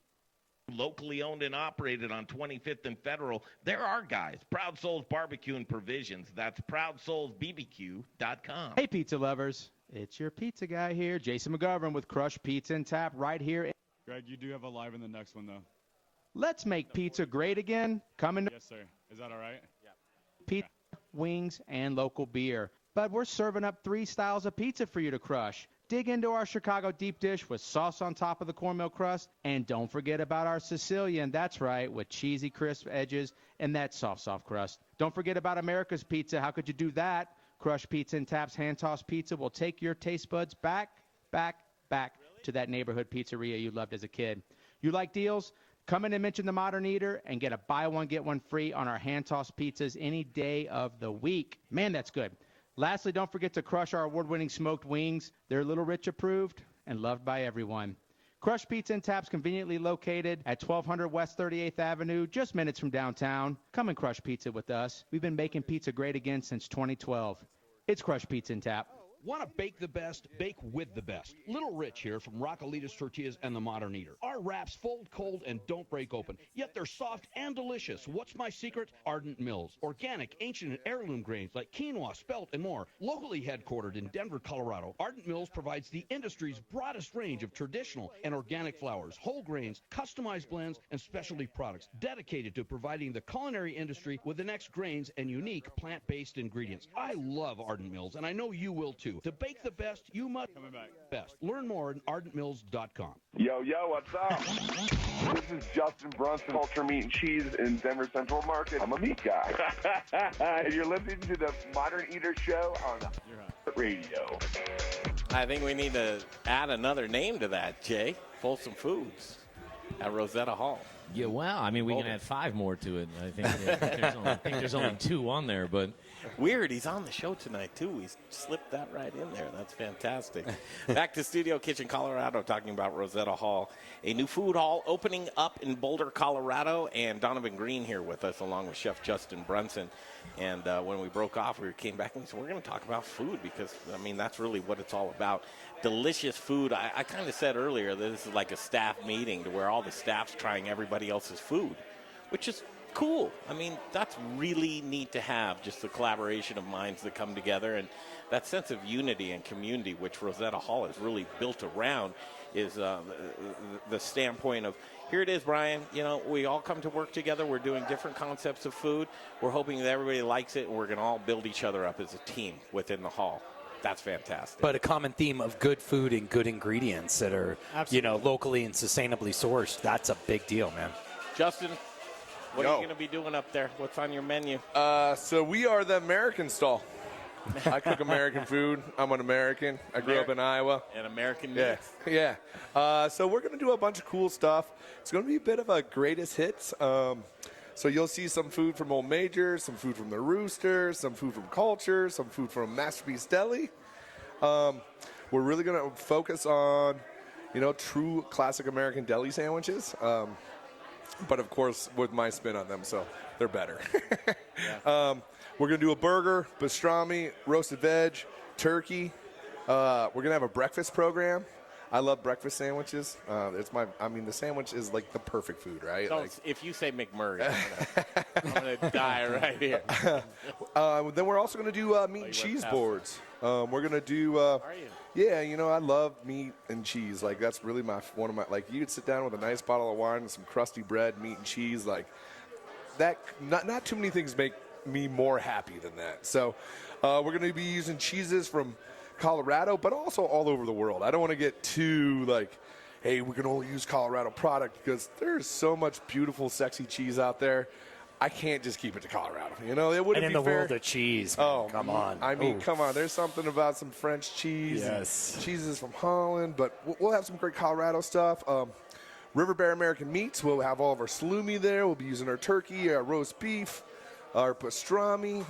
Locally owned and operated on 25th and Federal. There are guys. Proud Souls Barbecue and Provisions. That's ProudSoulsBBQ.com. Hey, pizza lovers. It's your pizza guy here, Jason McGovern with Crush Pizza and Tap right here. Greg, you do have a live in the next one, though. Let's make pizza great again. Coming to Yes, sir. Is that all right? Yeah. Pizza, wings, and local beer. But we're serving up 3 styles of pizza for you to crush. Dig into our Chicago deep dish with sauce on top of the cornmeal crust. And don't forget about our Sicilian, that's right, with cheesy crisp edges and that soft crust. Don't forget about America's Pizza. How could you do that? Crush Pizza and Tap's hand-tossed pizza will take your taste buds back to that neighborhood pizzeria you loved as a kid. You like deals? Come in and mention the Modern Eater and get a buy one, get one free on our hand-tossed pizzas any day of the week. Man, that's good. Lastly, don't forget to crush our award-winning smoked wings. They're Little Rich approved and loved by everyone. Crush Pizza and Tap's conveniently located at 1200 West 38th Avenue, just minutes from downtown. Come and crush pizza with us. We've been making pizza great again since 2012. It's Crush Pizza and Tap. Want to bake the best? Bake with the best. Little Rich here from Rockalitas Tortillas and the Modern Eater. Our wraps fold cold and don't break open, yet they're soft and delicious. What's my secret? Ardent Mills. Organic, ancient, and heirloom grains like quinoa, spelt, and more. Locally headquartered in Denver, Colorado, Ardent Mills provides the industry's broadest range of traditional and organic flours, whole grains, customized blends, and specialty products dedicated to providing the culinary industry with the next grains and unique plant-based ingredients. I love Ardent Mills, and I know you will too. to. To bake the best, you must best. Learn more at ardentmills.com. Yo, what's up? This is Justin Brunson, Ultra Meat and Cheese in Denver Central Market. I'm a meat guy. And you're listening to the Modern Eater Show on radio. I think we need to add another name to that, Jay. Folsom Foods at Rosetta Hall. Yeah, well, I mean, we can add 5 more to it. I think, there's only 2 on there, but weird. He's on the show tonight too. He's slipped that right in there. That's fantastic. Back to Studio Kitchen, Colorado, talking about Rosetta Hall, a new food hall opening up in Boulder, Colorado, and Donovan Greene here with us, along with Chef Justin Brunson. And when we broke off, we came back and we said we're going to talk about food because I mean that's really what it's all about. Delicious food. I kind of said earlier that this is like a staff meeting to where all the staff's trying everybody else's food, which is cool. I mean, that's really neat to have, just the collaboration of minds that come together and that sense of unity and community, which Rosetta Hall is really built around, is the standpoint of, here it is, Brian, you know, we all come to work together. We're doing different concepts of food. We're hoping that everybody likes it, and we're going to all build each other up as a team within the hall. That's fantastic. But a common theme of good food and good ingredients that are, locally and sustainably sourced. That's a big deal, man. Justin, what are you going to be doing up there? What's on your menu? So we are the American stall. I cook American food. I'm an American. I grew up in Iowa. An American Yeah. mix. Yeah. So we're going to do a bunch of cool stuff. It's going to be a bit of a greatest hits. So you'll see some food from Old Major, some food from the Rooster, some food from Culture, some food from Masterpiece Deli. We're really going to focus on, true classic American deli sandwiches. But, of course, with my spin on them, so they're better. We're going to do a burger, pastrami, roasted veg, turkey. We're going to have a breakfast program. I love breakfast sandwiches. The sandwich is like the perfect food, right? If you say McMurray, I'm gonna die right here. Then we're also going to do meat and cheese boards. We're going to do. Are you? Yeah, I love meat and cheese. Like that's really one of my. Like you could sit down with a nice bottle of wine and some crusty bread, meat and cheese. Like that. Not too many things make me more happy than that. So we're going to be using cheeses from Colorado, but also all over the world. I don't want to get too like, hey, we can only use Colorado product because there's so much beautiful, sexy cheese out there. I can't just keep it to Colorado. It wouldn't and be in the fair. world of cheese, man, come on. I mean, come on. There's something about some French cheese. Yes. And cheeses from Holland, but we'll have some great Colorado stuff. River Bear American Meats. We'll have all of our salumi there. We'll be using our turkey, our roast beef, our pastrami.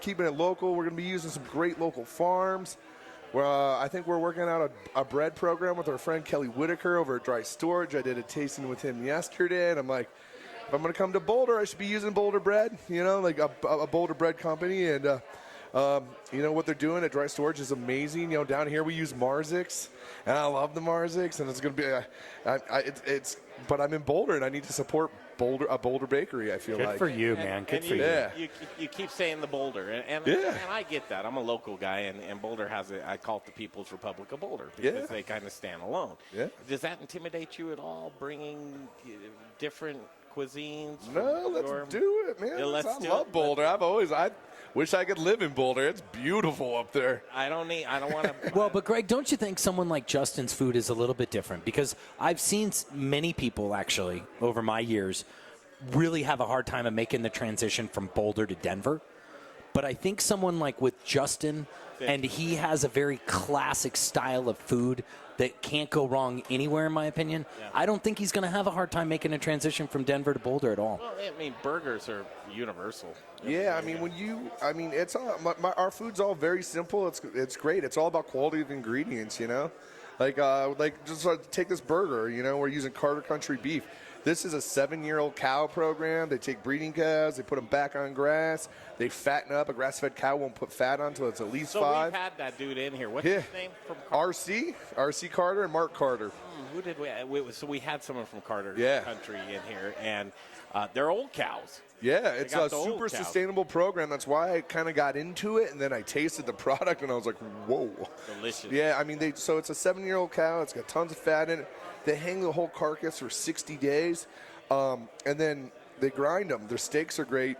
Keeping it local. We're going to be using some great local farms. I think we're working out a bread program with our friend Kelly Whitaker over at Dry Storage. I did a tasting with him yesterday, and I'm like, if I'm going to come to Boulder, I should be using Boulder bread, like a Boulder bread company. And, what they're doing at Dry Storage is amazing. Down here we use Marzix, and I love the Marzix, and it's going to be but I'm in Boulder, and I need to support a Boulder bakery, I feel like. Good for you, man. Good for you. Yeah. You keep saying the Boulder, and I get that. I'm a local guy, and Boulder has I call it the People's Republic of Boulder because they kind of stand alone. Yeah. Does that intimidate you at all, bringing different cuisines? No, let's do it, man. Yeah, I love Boulder. I wish I could live in Boulder. It's beautiful up there. I don't want to. Well, but Greg, don't you think someone like Justin's food is a little bit different? Because I've seen many people actually over my years really have a hard time of making the transition from Boulder to Denver. But I think someone like with Justin, and he has a very classic style of food that can't go wrong anywhere, in my opinion. Yeah. I don't think he's going to have a hard time making a transition from Denver to Boulder at all. Well, I mean, burgers are universal. Yeah, it's all, our food's all very simple. It's great. It's all about quality of ingredients, just take this burger, we're using Carter Country beef. This is a 7-year-old cow program. They take breeding calves, they put them back on grass, they fatten up. A grass-fed cow won't put fat on until it's at least 5. So we've had that dude in here. What's his name from Carter? RC Carter and Mark Carter. Who did we? So we had someone from Carter Country in here, and they're old cows. Yeah, it's a super sustainable program. That's why I kind of got into it, and then I tasted the product, and I was like, whoa. Delicious. Yeah, so it's a 7-year-old cow. It's got tons of fat in it. They hang the whole carcass for 60 days, and then they grind them. Their steaks are great.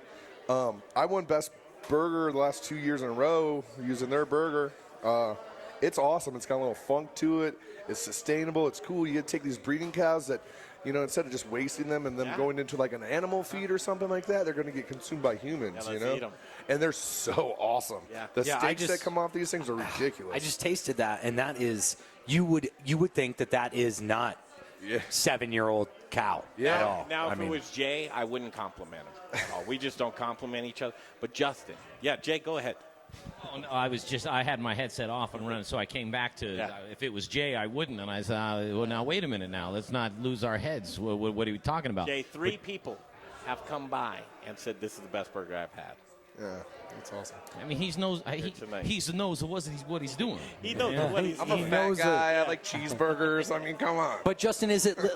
I won Best Burger the last 2 years in a row using their burger. It's awesome. It's got a little funk to it. It's sustainable. It's cool. You get to take these breeding cows that, instead of just wasting them and them going into like an animal feed or something like that, they're going to get consumed by humans, let's eat 'em. And they're so awesome. Yeah. The steaks that come off these things are ridiculous. I just tasted that, and that is, you would think that is not 7-year-old cow at all. Now, if it was Jay, I wouldn't compliment him at all. We just don't compliment each other. But Justin, Jay, go ahead. Oh, no, I had my headset off and running, so I came back to, if it was Jay, I wouldn't. And I said, well, now, wait a minute now. Let's not lose our heads. What are we talking about? Jay, 3 people have come by and said this is the best burger I've had. Yeah, that's awesome. I mean, he knows what he's doing. He knows what he's I'm a fat guy. I like cheeseburgers. I mean, come on. But Justin,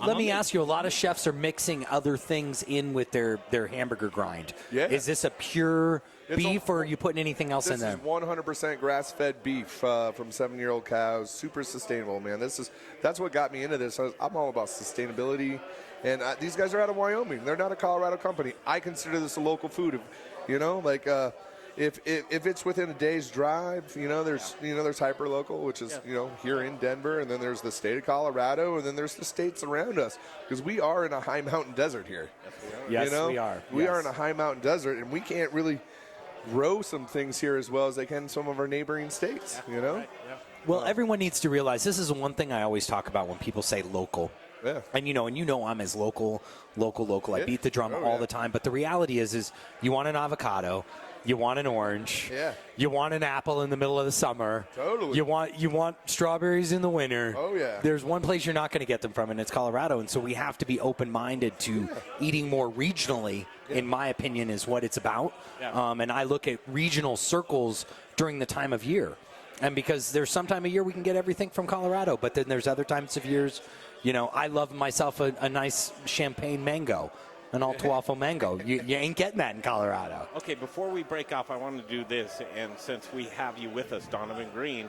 let me ask you, a lot of chefs are mixing other things in with their hamburger grind. Yeah. Is this a pure beef, or are you putting anything else in there? This is 100% grass-fed beef from 7-year-old cows. Super sustainable, man. That's what got me into this. I'm all about sustainability. And these guys are out of Wyoming. They're not a Colorado company. I consider this a local food. If it's within a day's drive, there's hyper local, which is here in Denver, and then there's the state of Colorado, and then there's the states around us, because we are in a high mountain desert here. Yes, we are. We are in a high mountain desert, and we can't really grow some things here as well as they can in some of our neighboring states. Well, everyone needs to realize this is one thing I always talk about when people say local. Yeah. And I'm as local. I beat the drum all the time. But the reality is you want an avocado, you want an orange, you want an apple in the middle of the summer. Totally. You want strawberries in the winter. Oh yeah. There's one place you're not going to get them from, and it's Colorado. And so we have to be open-minded to eating more regionally. In my opinion, is what it's about. Yeah. And I look at regional circles during the time of year. And because there's some time of year we can get everything from Colorado, but then there's other times of years, I love myself a nice champagne mango, an Alto Waffle mango. You ain't getting that in Colorado. Okay, before we break off, I want to do this, and since we have you with us, Donovan Greene,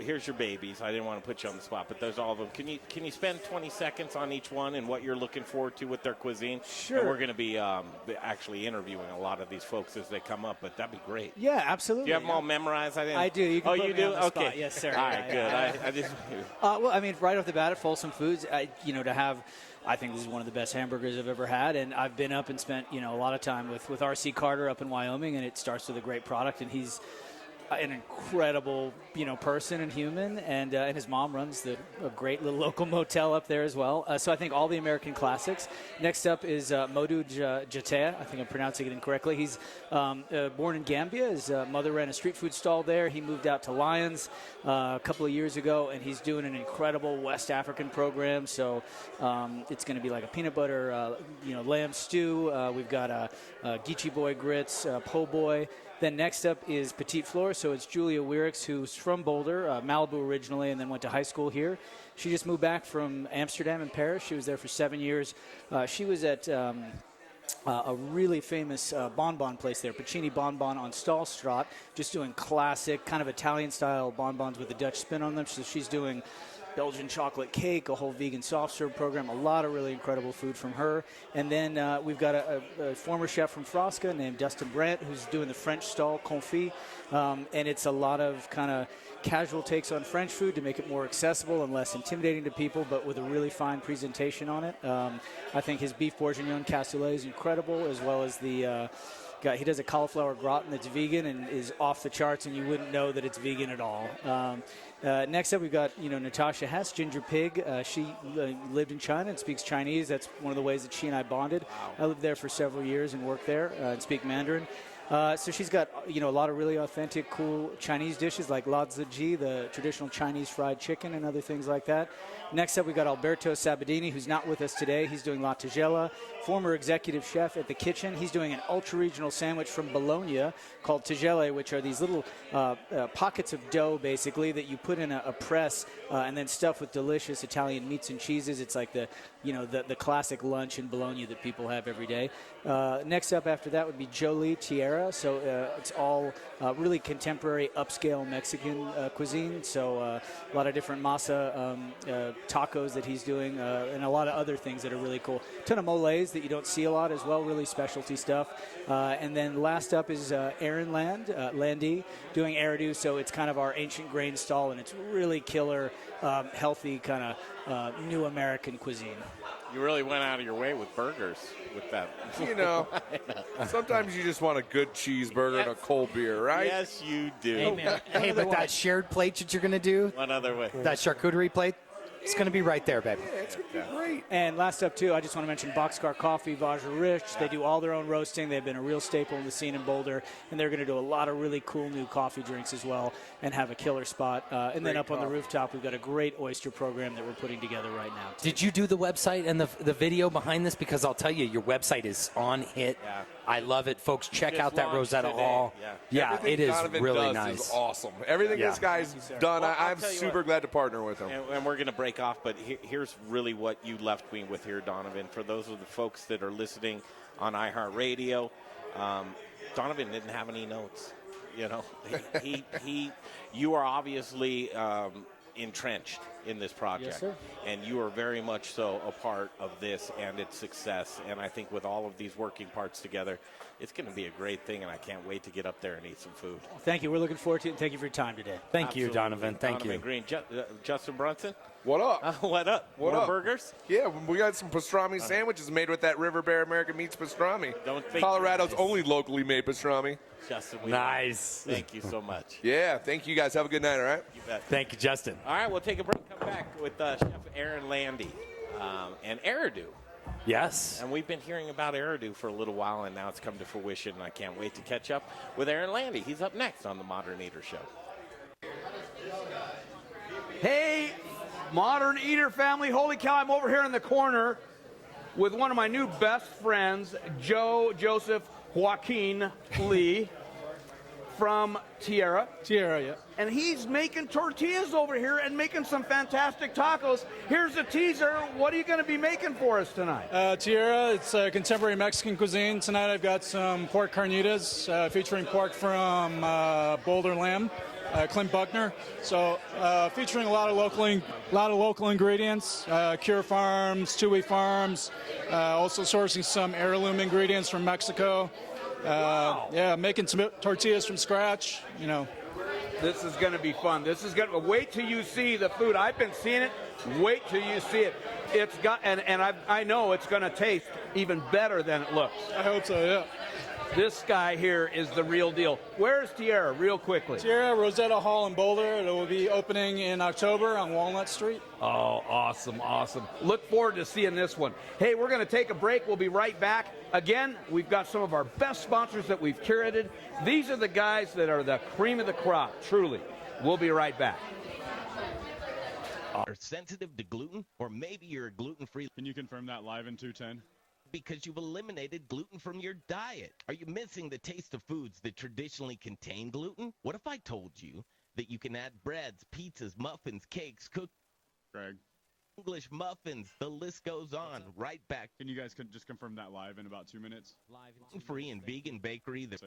here's your babies. I didn't want to put you on the spot, but there's all of them. Can you spend 20 seconds on each one and what you're looking forward to with their cuisine? Sure. And we're going to be actually interviewing a lot of these folks as they come up, but that'd be great. Yeah, absolutely. Do you have them all memorized? I do. You can put you me do? on the Okay. spot. Yes, sir. All right, good. I just. Well, I mean, right off the bat at Folsom Foods, to have, I think this is one of the best hamburgers I've ever had, and I've been up and spent a lot of time with R.C. Carter up in Wyoming, and it starts with a great product, and he's an incredible, person and human, and his mom runs a great little local motel up there as well. So I think all the American classics. Next up is Modou Jatea. I think I'm pronouncing it incorrectly. He's born in Gambia. His mother ran a street food stall there. He moved out to Lyons a couple of years ago, and he's doing an incredible West African program. So it's going to be like a peanut butter, lamb stew. We've got Geechee Boy grits, po' boy. Then next up is Petite Fleur. So it's Julia Wierix, who's from Boulder, Malibu originally, and then went to high school here. She just moved back from Amsterdam and Paris. She was there for 7 years. She was at a really famous bonbon place there, Pacini Bonbon on Stalstraat, just doing classic kind of Italian-style bonbons with a Dutch spin on them. So she's doing Belgian chocolate cake, a whole vegan soft serve program, a lot of really incredible food from her. And then we've got a former chef from Frosca named Dustin Brandt, who's doing the French stall confit. And it's a lot of kind of casual takes on French food to make it more accessible and less intimidating to people, but with a really fine presentation on it. I think his beef bourguignon cassoulet is incredible, as well as the he does a cauliflower gratin that's vegan and is off the charts, and you wouldn't know that it's vegan at all. Next up, we've got Natasha Hess, Ginger Pig. She lived in China and speaks Chinese. That's one of the ways that she and I bonded. Wow. I lived there for several years and worked there and speak Mandarin. So she's got a lot of really authentic, cool Chinese dishes like la zi, the traditional Chinese fried chicken, and other things like that. Next up, we got Alberto Sabadini, who's not with us today. He's doing La Tigella, former executive chef at the kitchen. He's doing an ultra-regional sandwich from Bologna called tigelle, which are these little pockets of dough, basically, that you put in a press and then stuff with delicious Italian meats and cheeses. It's like the classic lunch in Bologna that people have every day. Next up after that would be Jolie Tierra, Tierra. So it's all really contemporary, upscale Mexican cuisine. So a lot of different masa tacos that he's doing, and a lot of other things that are really cool. A ton of moles that you don't see a lot as well, really specialty stuff. And then last up is Aaron Lande, doing Eridu. So it's kind of our ancient grain stall, and it's really killer, healthy kind of new American cuisine. You really went out of your way with burgers with that. You know, sometimes you just want a good cheeseburger and a cold beer, right? Yes, you do. Hey, but that shared plate that you're going to do, What other way? that charcuterie plate, it's going to be right there, baby. Yeah, it's going to be great. And last up, too, I just want to mention Boxcar Coffee, Vajra Rich. They do all their own roasting. They've been a real staple in the scene in Boulder, and they're going to do a lot of really cool new coffee drinks as well and have a killer spot. And then up on the rooftop, we've got a great oyster program that we're putting together right now, too. Did you do the website and the video behind this? Because I'll tell you, your website is on hit. Yeah. I love it. Folks, check Just out that launched Rosetta today. Hall. Yeah. Everything it is Donovan really does nice. is awesome. Everything Yeah. this guy's done, Well, I'll I'm tell you super what. glad to partner with him. And we're going to break off, but here's really what you left me with here, Donovan. For those of the folks that are listening on iHeartRadio, Donovan didn't have any notes. You know, you are obviously entrenched in this project. Yes, sir. And you are very much so a part of this and its success. And I think with all of these working parts together, it's going to be a great thing, and I can't wait to get up there and eat some food. Thank you. We're looking forward to it, and thank you for your time today. Thank you, Absolutely. Donovan. Thank Donovan you. Greene. Justin Brunson? What up? What up? What More up? burgers? Yeah, we got some pastrami sandwiches made with that River Bear American Meats pastrami. Don't think Colorado's you're nice. only locally made pastrami. Justin, we Nice. Thank you so much. Yeah, thank you guys. Have a good night, all right? You bet. Thank you, Justin. All right, we'll take a break. Come back with Chef Aaron Lande and Eridu. Yes. And we've been hearing about Eridu for a little while, and now it's come to fruition, and I can't wait to catch up with Aaron Lande. He's up next on the Modern Eater Show. Hey, Modern Eater family, holy cow, I'm over here in the corner with one of my new best friends, Joseph Joaquin Lee from Tierra. Tierra, yeah. And he's making tortillas over here and making some fantastic tacos. Here's a teaser. What are you going to be making for us tonight? Tierra, it's contemporary Mexican cuisine. Tonight I've got some pork carnitas featuring pork from Boulder Lamb, Clint Buckner. So featuring a lot of local ingredients, Cure Farms, Tui Farms, also sourcing some heirloom ingredients from Mexico. Yeah, making some tortillas from scratch, you know. This is going to be fun. This is going to wait till you see the food. I've been seeing it. Wait till you see it. It's got and I know it's going to taste even better than it looks. I hope so, yeah. This guy here is the real deal. Where's Tierra, real quickly? Tierra, Rosetta Hall in Boulder. It will be opening in October on Walnut Street. Oh, awesome, awesome. Look forward to seeing this one. Hey, we're going to take a break. We'll be right back. Again, we've got some of our best sponsors that we've curated. These are the guys that are the cream of the crop, truly. We'll be right back. Are sensitive to gluten, or maybe you're gluten-free. Can you confirm that live in 210? Because you've eliminated gluten from your diet. Are you missing the taste of foods that traditionally contain gluten? What if I told you that you can add breads, pizzas, muffins, cakes, Greg. English muffins, the list goes on. Right back. Can you guys just confirm that live in about 2 minutes? Free and vegan bakery that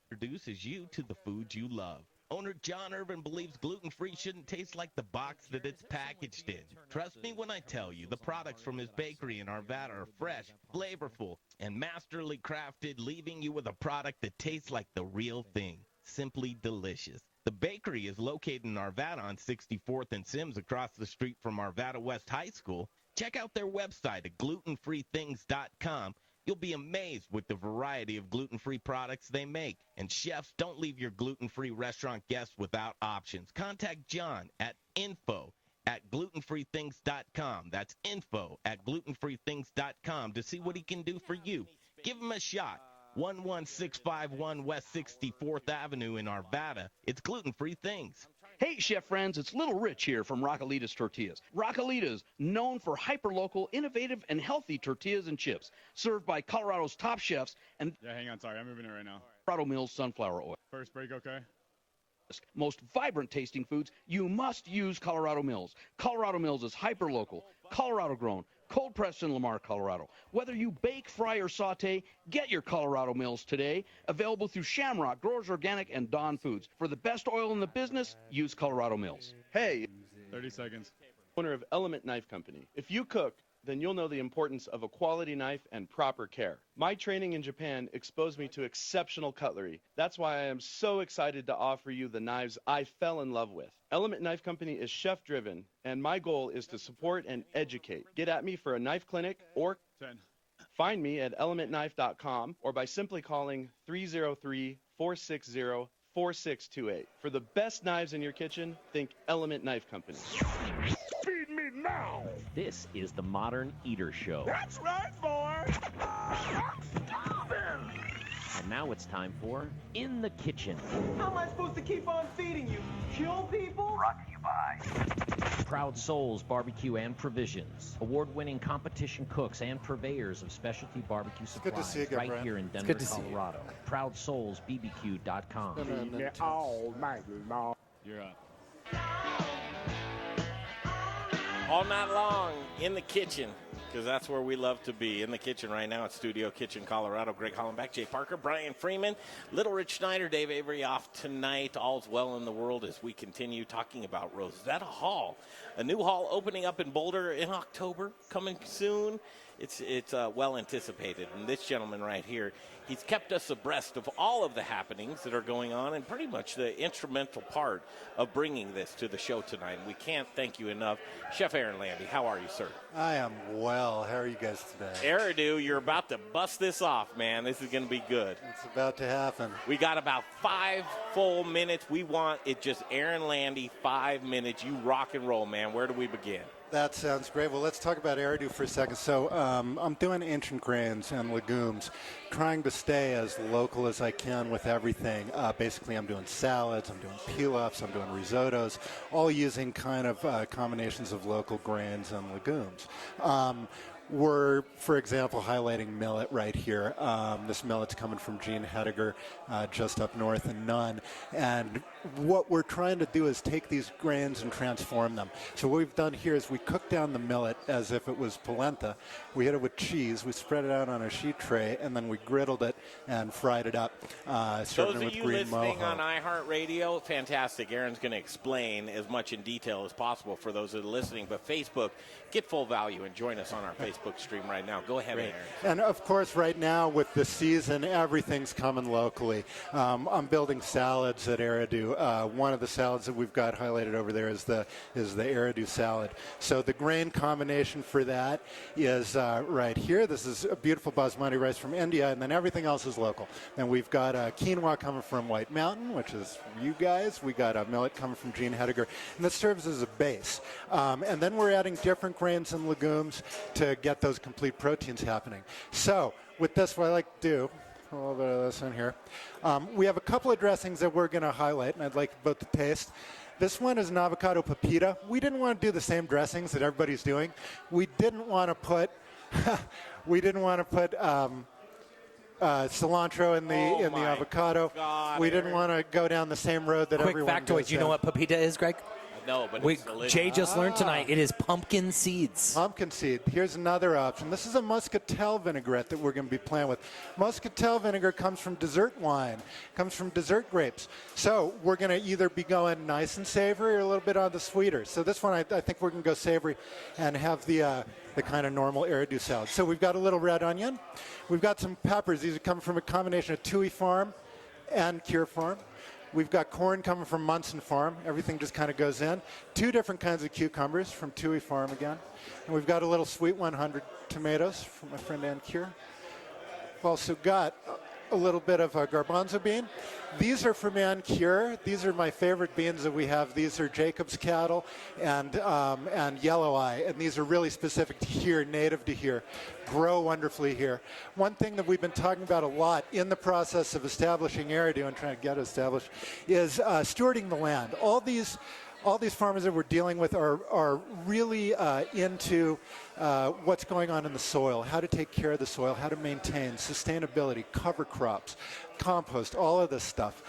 introduces you to the foods you love. Owner John Irvin believes gluten-free shouldn't taste like the box that it's packaged in. Trust me when I tell you, the products from his bakery in Arvada are fresh, flavorful, and masterly crafted, leaving you with a product that tastes like the real thing. Simply delicious. The bakery is located in Arvada on 64th and Sims across the street from Arvada West High School. Check out their website at glutenfreethings.com. You'll be amazed with the variety of gluten-free products they make. And chefs, don't leave your gluten-free restaurant guests without options. Contact John at info@glutenfreethings.com. That's info@glutenfreethings.com to see what he can do for you. Give him a shot. 11651 West 64th Avenue in Arvada. It's Gluten-Free Things. Hey, chef friends, it's Little Rich here from Rocalitas Tortillas. Rocalitas, known for hyper-local, innovative, and healthy tortillas and chips, served by Colorado's top chefs and Yeah, hang on. Sorry, I'm moving it right now. Colorado Mills sunflower oil. First break, okay? most vibrant tasting foods, you must use Colorado Mills. Colorado Mills is hyper-local, Colorado-grown, cold-pressed in Lamar, Colorado. Whether you bake, fry, or saute, get your Colorado Mills today. Available through Shamrock, Growers Organic, and Dawn Foods. For the best oil in the business, use Colorado Mills. Hey, 30 seconds. Owner of Element Knife Company. If you cook, then you'll know the importance of a quality knife and proper care. My training in Japan exposed me to exceptional cutlery. That's why I am so excited to offer you the knives I fell in love with. Element Knife Company is chef-driven, and my goal is to support and educate. Get at me for a knife clinic or 10. Find me at elementknife.com or by simply calling 303-460-4628. For the best knives in your kitchen, think Element Knife Company. Feed me now! This is the Modern Eater Show. That's right, boy! And now it's time for In the Kitchen. How am I supposed to keep on feeding you? Kill people? Brought to you by Proud Souls Barbecue and Provisions. Award-winning competition cooks and purveyors of specialty barbecue supplies. Good to see you again, right Brent. here in It's Denver, good to see you. Colorado. ProudSoulsBBQ.com. You're up. All night long in the kitchen, because that's where we love to be. In the kitchen right now at Studio Kitchen, Colorado. Greg Hollenbeck, Jay Parker, Brian Freeman, Little Rich Schneider, Dave Avery off tonight. All's well in the world as we continue talking about Rosetta Hall. A new hall opening up in Boulder in October, coming soon. It's well anticipated. And this gentleman right here, he's kept us abreast of all of the happenings that are going on and pretty much the instrumental part of bringing this to the show tonight. We can't thank you enough. Chef Aaron Lande, how are you, sir? I am well. How are you guys today? Eridu, you're about to bust this off, man. This is going to be good. It's about to happen. We got about 5 full minutes. We want it just Aaron Lande, 5 minutes. You rock and roll, man. Where do we begin? That sounds great. Well, let's talk about Eridu for a second. So I'm doing ancient grains and legumes, trying to stay as local as I can with everything. Basically, I'm doing salads, I'm doing pilafs, I'm doing risottos, all using kind of combinations of local grains and legumes. We're, for example, highlighting millet right here. This millet's coming from Gene Hediger, just up north in Nunn. And what we're trying to do is take these grains and transform them. So what we've done here is we cook down the millet as if it was polenta. We hit it with cheese. We spread it out on a sheet tray, and then we griddled it and fried it up. Those Served of it with you green listening mojo. on iHeartRadio, fantastic. Aaron's going to explain as much in detail as possible for those that are listening. But Facebook, get full value and join us on our Facebook stream right now. Go ahead, Aaron. And, of course, right now with the season, everything's coming locally. I'm building salads at Eridu. One of the salads that we've got highlighted over there is the Eridu salad. So the grain combination for that is right here. This is a beautiful basmati rice from India, and then everything else is local. And we've got quinoa coming from White Mountain, which is you guys. We got a millet coming from Gene Hediger, and this serves as a base. And then we're adding different grains and legumes to get those complete proteins happening. So with this, what I like to do, a little bit of this in here. We have a couple of dressings that we're going to highlight, and I'd like both to taste. This one is an avocado pepita. We didn't want to do the same dressings that everybody's doing. We didn't want to put cilantro in the avocado. God, we didn't want to go down the same road that Quick everyone factoid, goes do you know down. what pepita is, Greg? No, but We, it's delicious. Jay just learned tonight it is pumpkin seeds. Pumpkin seed. Here's another option. This is a muscatel vinaigrette that we're going to be playing with. Muscatel vinegar comes from dessert wine, comes from dessert grapes. So we're going to either be going nice and savory or a little bit on the sweeter. So this one, I think we're going to go savory and have the kind of normal Eridu salad. So we've got a little red onion. We've got some peppers. These come from a combination of Tui Farm and Cure Farm. We've got corn coming from Munson Farm. Everything just kind of goes in. 2 different kinds of cucumbers from Tui Farm again. And we've got a little Sweet 100 tomatoes from my friend Ann Cure. We've also got a little bit of a garbanzo bean. These are from Ann Cure. These are my favorite beans that we have. These are Jacob's Cattle and Yellow Eye. And these are really specific to here, native to here. Grow wonderfully here. One thing that we've been talking about a lot in the process of establishing Eridu and trying to get it established is stewarding the land. All these farmers that we're dealing with are really into what's going on in the soil, how to take care of the soil, how to maintain sustainability, cover crops, compost, all of this stuff.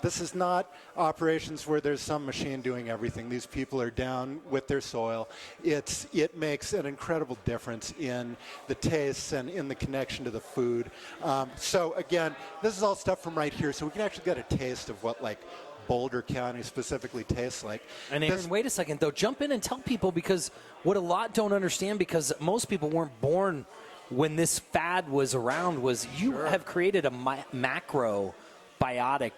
This is not operations where there's some machine doing everything. These people are down with their soil. It makes an incredible difference in the tastes and in the connection to the food. So again, this is all stuff from right here, so we can actually get a taste of what like Boulder County specifically tastes like. And Aaron, wait a second though, jump in and tell people, because what a lot don't understand, because most people weren't born when this fad was around, was you have created a macrobiotic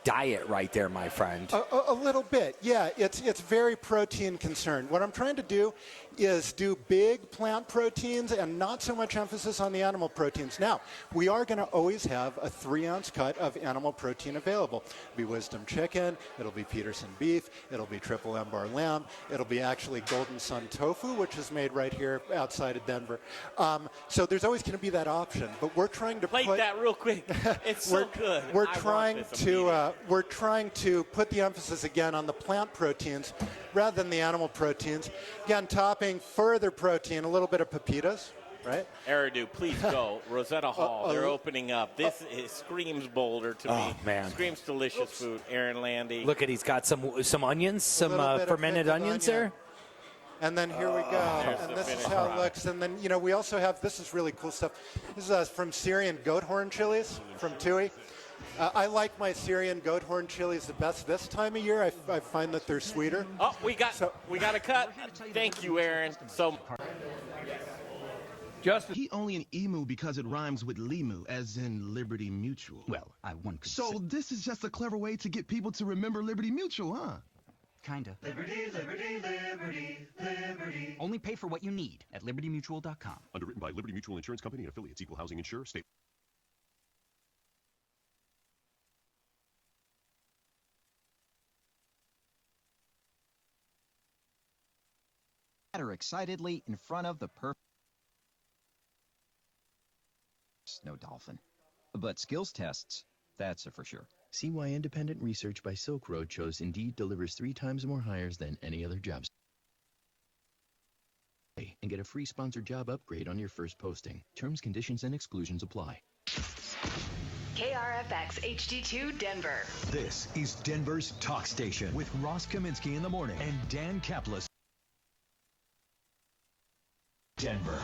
diet right there, my friend. A little bit, yeah. It's very protein concerned. What I'm trying to do is do big plant proteins and not so much emphasis on the animal proteins. Now, we are going to always have a 3-ounce cut of animal protein available. It'll be Wisdom chicken, it'll be Peterson beef, it'll be triple M-bar lamb, it'll be actually Golden Sun tofu, which is made right here outside of Denver. So there's always going to be that option, but we're trying to Plate that real quick. It's so good. We're trying to put the emphasis again on the plant proteins rather than the animal proteins. Again, topping further protein, a little bit of pepitas, right? Eridu, please go. Rosetta Hall, they're opening up. This screams Boulder to me. Oh, man. Screams delicious food. Aaron Lande. Look at, he's got some onions, some fermented onions there. And then here we go. And this is how it looks. And then, we also have, this is really cool stuff. This is from Syrian goat horn chilies from Tui. I like my Syrian goat horn chilies the best this time of year. I find that they're sweeter. Oh, we got a cut. Thank you, Aaron. Justin. He only an emu because it rhymes with limu, as in Liberty Mutual. Well, one could So this is just a clever way to get people to remember Liberty Mutual, huh? Kinda. Liberty, liberty, liberty, liberty. Only pay for what you need at libertymutual.com. Underwritten by Liberty Mutual Insurance Company and affiliates. Equal housing insurer. State. Excitedly in front of the perfect. No dolphin. But skills tests, that's a for sure. See why independent research by Silk Road shows Indeed delivers 3 times more hires than any other job. And get a free sponsored job upgrade on your first posting. Terms, conditions, and exclusions apply. KRFX HD2 Denver. This is Denver's talk station with Ross Kaminsky in the morning and Dan Kaplis. Denver.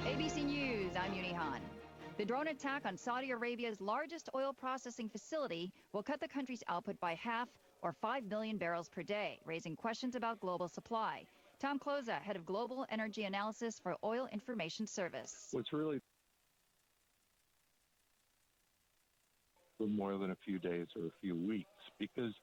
ABC News, I'm Uni Han. The drone attack on Saudi Arabia's largest oil processing facility will cut the country's output by half, or 5 million barrels per day, raising questions about global supply. Tom Kloza, head of Global Energy Analysis for Oil Information Service. What's really more than a few days or a few weeks, because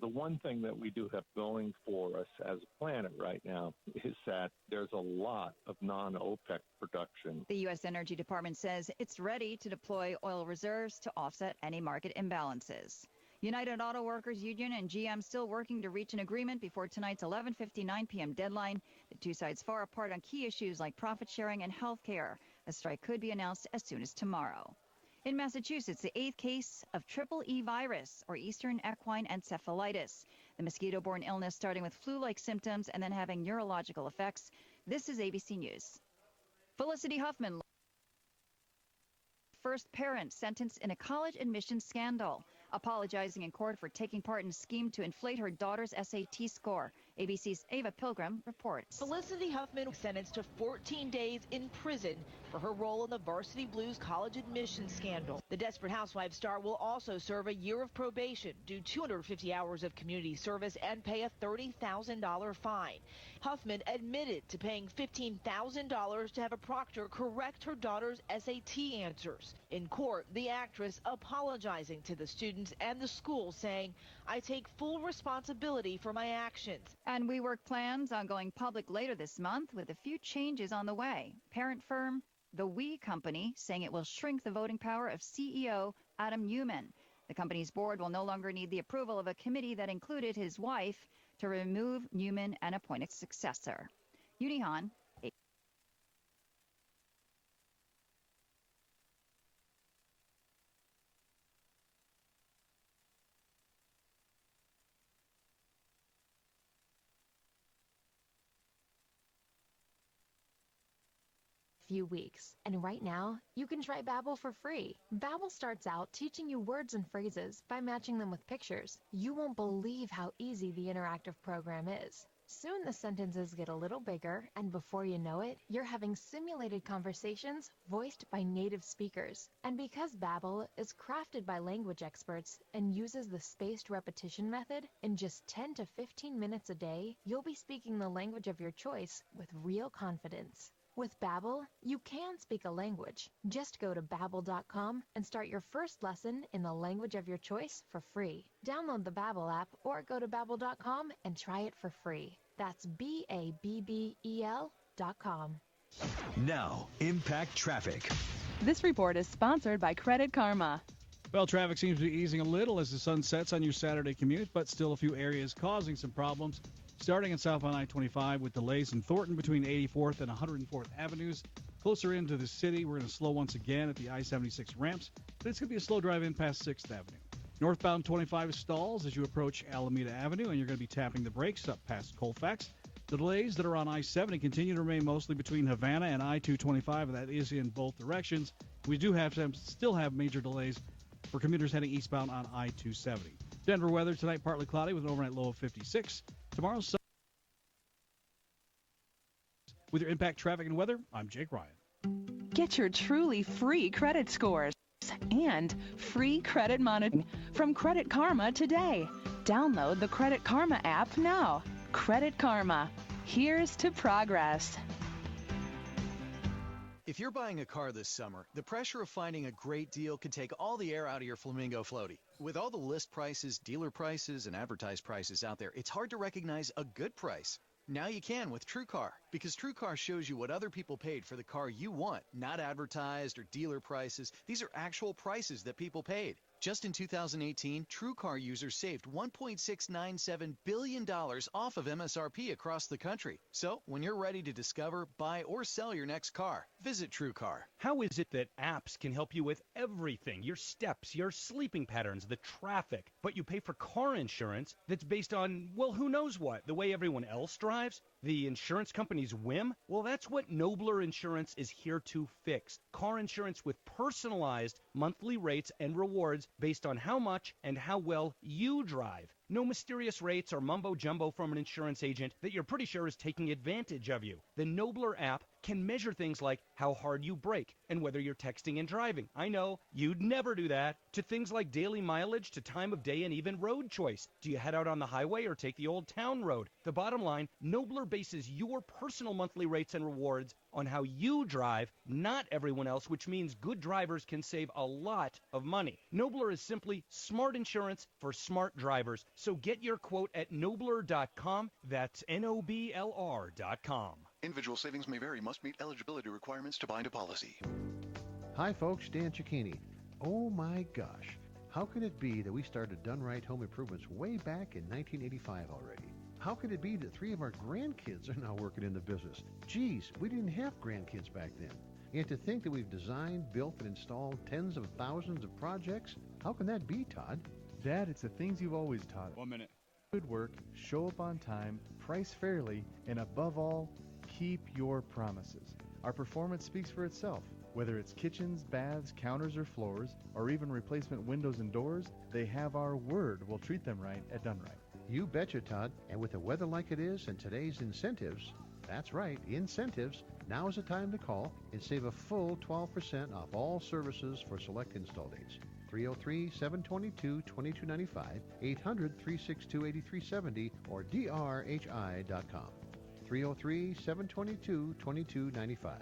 the one thing that we do have going for us as a planet right now is that there's a lot of non-OPEC production. The U.S. Energy Department says it's ready to deploy oil reserves to offset any market imbalances. United Auto Workers Union and GM still working to reach an agreement before tonight's 11:59 p.m. deadline. The two sides far apart on key issues like profit sharing and health care. A strike could be announced as soon as tomorrow. In Massachusetts, the 8th case of triple E virus, or Eastern equine encephalitis, the mosquito-borne illness starting with flu-like symptoms and then having neurological effects. This is ABC News. Felicity Huffman, first parent sentenced in a college admissions scandal, apologizing in court for taking part in a scheme to inflate her daughter's SAT score. ABC's Ava Pilgrim reports. Felicity Huffman sentenced to 14 days in prison for her role in the Varsity Blues college admissions scandal. The Desperate Housewives star will also serve a year of probation, do 250 hours of community service, and pay a $30,000 fine. Huffman admitted to paying $15,000 to have a proctor correct her daughter's SAT answers. In court, the actress apologizing to the students and the school, saying, "I take full responsibility for my actions." And WeWork plans on going public later this month with a few changes on the way. Parent firm, the We Company, saying it will shrink the voting power of CEO Adam Newman. The company's board will no longer need the approval of a committee that included his wife to remove Newman and appoint its successor. Unihan. few weeks. And right now, you can try Babbel for free. Babbel starts out teaching you words and phrases by matching them with pictures. You won't believe how easy the interactive program is. Soon the sentences get a little bigger, and before you know it, you're having simulated conversations voiced by native speakers. And because Babbel is crafted by language experts and uses the spaced repetition method, in just 10 to 15 minutes a day, you'll be speaking the language of your choice with real confidence. With Babbel, you can speak a language. Just go to Babbel.com and start your first lesson in the language of your choice for free. Download the Babbel app or go to Babbel.com and try it for free. That's BABBEL.com. Now, Impact Traffic. This report is sponsored by Credit Karma. Well, traffic seems to be easing a little as the sun sets on your Saturday commute, but still a few areas causing some problems. Starting in southbound I-25 with delays in Thornton between 84th and 104th Avenues. Closer into the city, we're going to slow once again at the I-76 ramps, but it's going to be a slow drive in past 6th Avenue. Northbound 25 stalls as you approach Alameda Avenue, and you're going to be tapping the brakes up past Colfax. The delays that are on I-70 continue to remain mostly between Havana and I-225, and that is in both directions. We do still have major delays for commuters heading eastbound on I-270. Denver weather tonight, partly cloudy with an overnight low of 56. Tomorrow, with your Impact Traffic and Weather, I'm Jake Ryan. Get your truly free credit scores and free credit monitoring from Credit Karma today. Download the Credit Karma app now. Credit Karma. Here's to progress. If you're buying a car this summer, the pressure of finding a great deal could take all the air out of your Flamingo floaty. With all the list prices, dealer prices, and advertised prices out there, it's hard to recognize a good price. Now you can with TrueCar, because TrueCar shows you what other people paid for the car you want, not advertised or dealer prices. These are actual prices that people paid. Just in 2018, TrueCar users saved $1.697 billion off of MSRP across the country. So, when you're ready to discover, buy, or sell your next car, visit TrueCar. How is it that apps can help you with everything? Your steps, your sleeping patterns, the traffic. But you pay for car insurance that's based on, well, who knows what? The way everyone else drives? The insurance company's whim? Well, that's what Nobler Insurance is here to fix. Car insurance with personalized monthly rates and rewards based on how much and how well you drive. No mysterious rates or mumbo-jumbo from an insurance agent that you're pretty sure is taking advantage of you. The Nobler app can measure things like how hard you brake and whether you're texting and driving. I know, you'd never do that. To things like daily mileage, to time of day, and even road choice. Do you head out on the highway or take the old town road? The bottom line, Nobler bases your personal monthly rates and rewards on how you drive, not everyone else, which means good drivers can save a lot of money. Nobler is simply smart insurance for smart drivers. So get your quote at Nobler.com. That's Nobler.com. Individual savings may vary. Must meet eligibility requirements to bind a policy. Hi, folks. Dan Cicchini. Oh, my gosh. How can it be that we started Done Right Home Improvements way back in 1985 already? How could it be that 3 of our grandkids are now working in the business? Geez, we didn't have grandkids back then. And to think that we've designed, built, and installed tens of thousands of projects? How can that be, Todd? Dad, it's the things you've always taught. 1 minute. Good work, show up on time, price fairly, and above all, keep your promises. Our performance speaks for itself. Whether it's kitchens, baths, counters, or floors, or even replacement windows and doors, they have our word. We'll treat them right at Done Right. You betcha, Todd. And with the weather like it is and today's incentives, that's right, incentives, now is the time to call and save a full 12% off all services for select install dates. 303-722-2295, 800-362-8370, or drhi.com. 303-722-2295.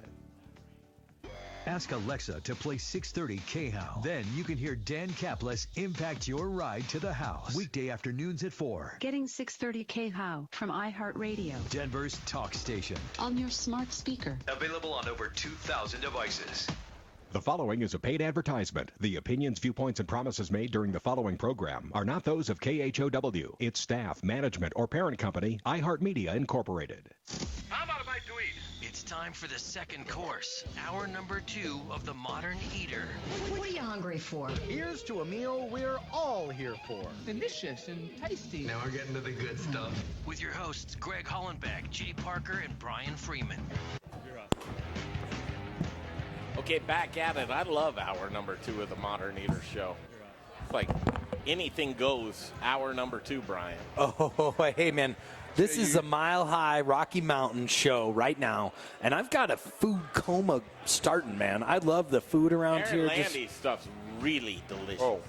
Ask Alexa to play 630 KHOW. Then you can hear Dan Caplis impact your ride to the house. Weekday afternoons at 4. Getting 630 KHOW from iHeartRadio. Denver's talk station. On your smart speaker. Available on over 2,000 devices. The following is a paid advertisement. The opinions, viewpoints, and promises made during the following program are not those of KHOW, its staff, management, or parent company, iHeartMedia Incorporated. How about a bite to eat? It's time for the second course, hour number 2 of The Modern Eater. What are you hungry for? Here's to a meal we're all here for. Delicious and tasty. Now we're getting to the good stuff. With your hosts, Greg Hollenbeck, Jay Parker, and Brian Freeman. You're up. Okay, back at it. I love hour number 2 of the Modern Eater Show. It's like anything goes, hour number 2, Brian. Oh, hey, man. This is a Mile High Rocky Mountain show right now, and I've got a food coma starting, man. I love the food around here. Lande stuff's really delicious. Oh.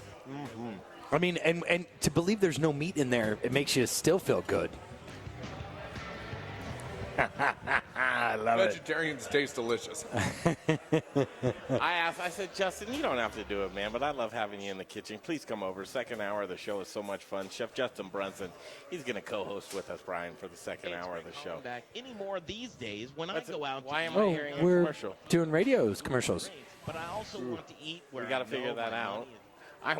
I mean, and to believe there's no meat in there, it makes you still feel good. I love Vegetarians taste delicious. I said, Justin, you don't have to do it, man, but I love having you in the kitchen. Please come over. Second hour of the show is so much fun. Chef Justin Brunson, he's going to co-host with us, Brian, for the second hour of the show. Back any more these days when I go out. Why am I hearing a we're commercial? doing commercials. But I also want to eat where we got to figure that out.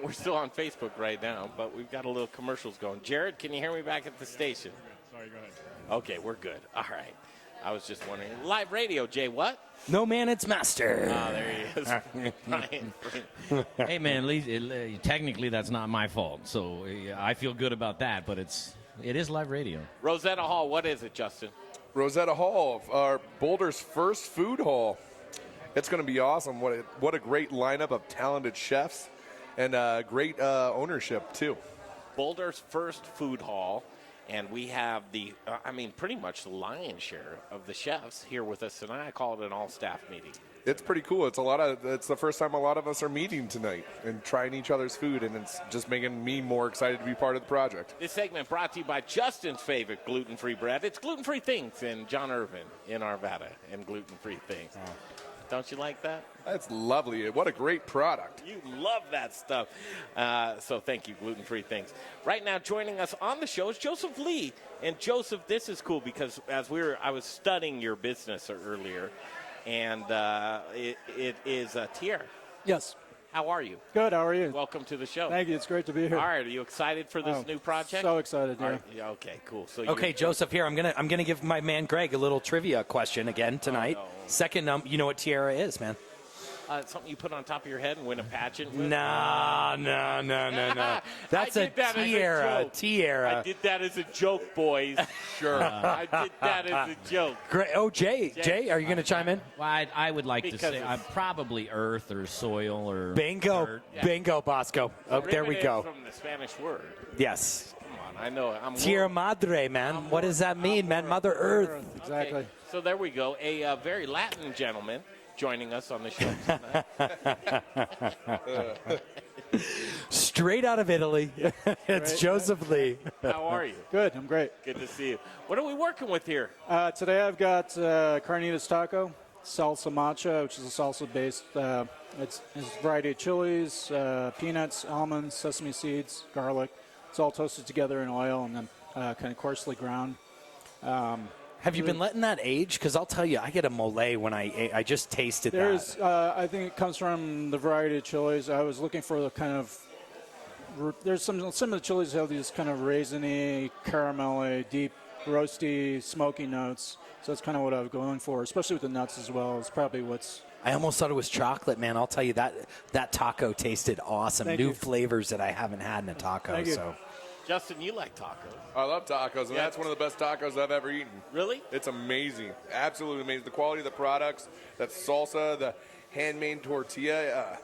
We're still on Facebook right now, but we've got a little commercials going. Jared, can you hear me back at the station? Sorry, go ahead. Okay, we're good. All right. I was just wondering. Live radio, Jay, what? No man, it's master. Ah, there he is. Brian. Hey, man, technically that's not my fault. So I feel good about that, but it is live radio. Rosetta Hall, what is it, Justin? Rosetta Hall, our Boulder's first food hall. It's going to be awesome. What a great lineup of talented chefs and great ownership, too. Boulder's first food hall. And we have pretty much the lion's share of the chefs here with us tonight. I call it an all-staff meeting. It's pretty cool. It's the first time a lot of us are meeting tonight and trying each other's food, and it's just making me more excited to be part of the project. This segment brought to you by Justin's favorite gluten-free bread. It's gluten-free things in John Irvin in Arvada and gluten-free things. Oh. Don't you like that? That's lovely. What a great product. You love that stuff. So thank you, Gluten-Free Things. Right now, joining us on the show is Joseph Lee. And Joseph, this is cool because I was studying your business earlier, and it is Tierra. Yes. How are you? Good. How are you? Welcome to the show. Thank you. It's great to be here. All right. Are you excited for this new project? So excited. Yeah. Right, okay. Cool. So okay, Joseph. Here, I'm gonna give my man Greg a little trivia question again tonight. Oh, no. Second, you know what tiara is, man? Something you put on top of your head and win a pageant with? No. That's a tiara. Tiara. I did that as a joke, boys. Sure. I did that as a joke. Great. Oh, Jay, are you going to chime in? Well, I would like to say probably earth or soil or bingo. dirt. Bingo, Bosco. Oh, there we go. From the Spanish word. Yes. Come on, I know. Tierra Madre, man. What does that mean, man? Mother Earth. Exactly. Okay. So there we go. A very Latin gentleman joining us on the show tonight. Straight out of Italy. It's Joseph Lee. How are you? Good. I'm great. Good to see you. What are we working with here? Today I've got carnitas taco, salsa macha, which is a salsa-based. It's a variety of chilies, peanuts, almonds, sesame seeds, garlic. It's all toasted together in oil and then kind of coarsely ground. Have you been letting that age? Because I'll tell you, I get a mole when I just tasted that. I think it comes from the variety of chilies. I was looking for the kind of there's some of the chilies have these kind of raisiny, caramelly, deep, roasty, smoky notes. So that's kind of what I was going for, especially with the nuts as well. It's probably what's. I almost thought it was chocolate, man. I'll tell you that taco tasted awesome. Thank New you. flavors that I haven't had in a taco. Thank you. So. Justin, you like tacos. I love tacos, and that's one of the best tacos I've ever eaten. Really? It's amazing. Absolutely amazing. The quality of the products, that salsa, the handmade tortilla,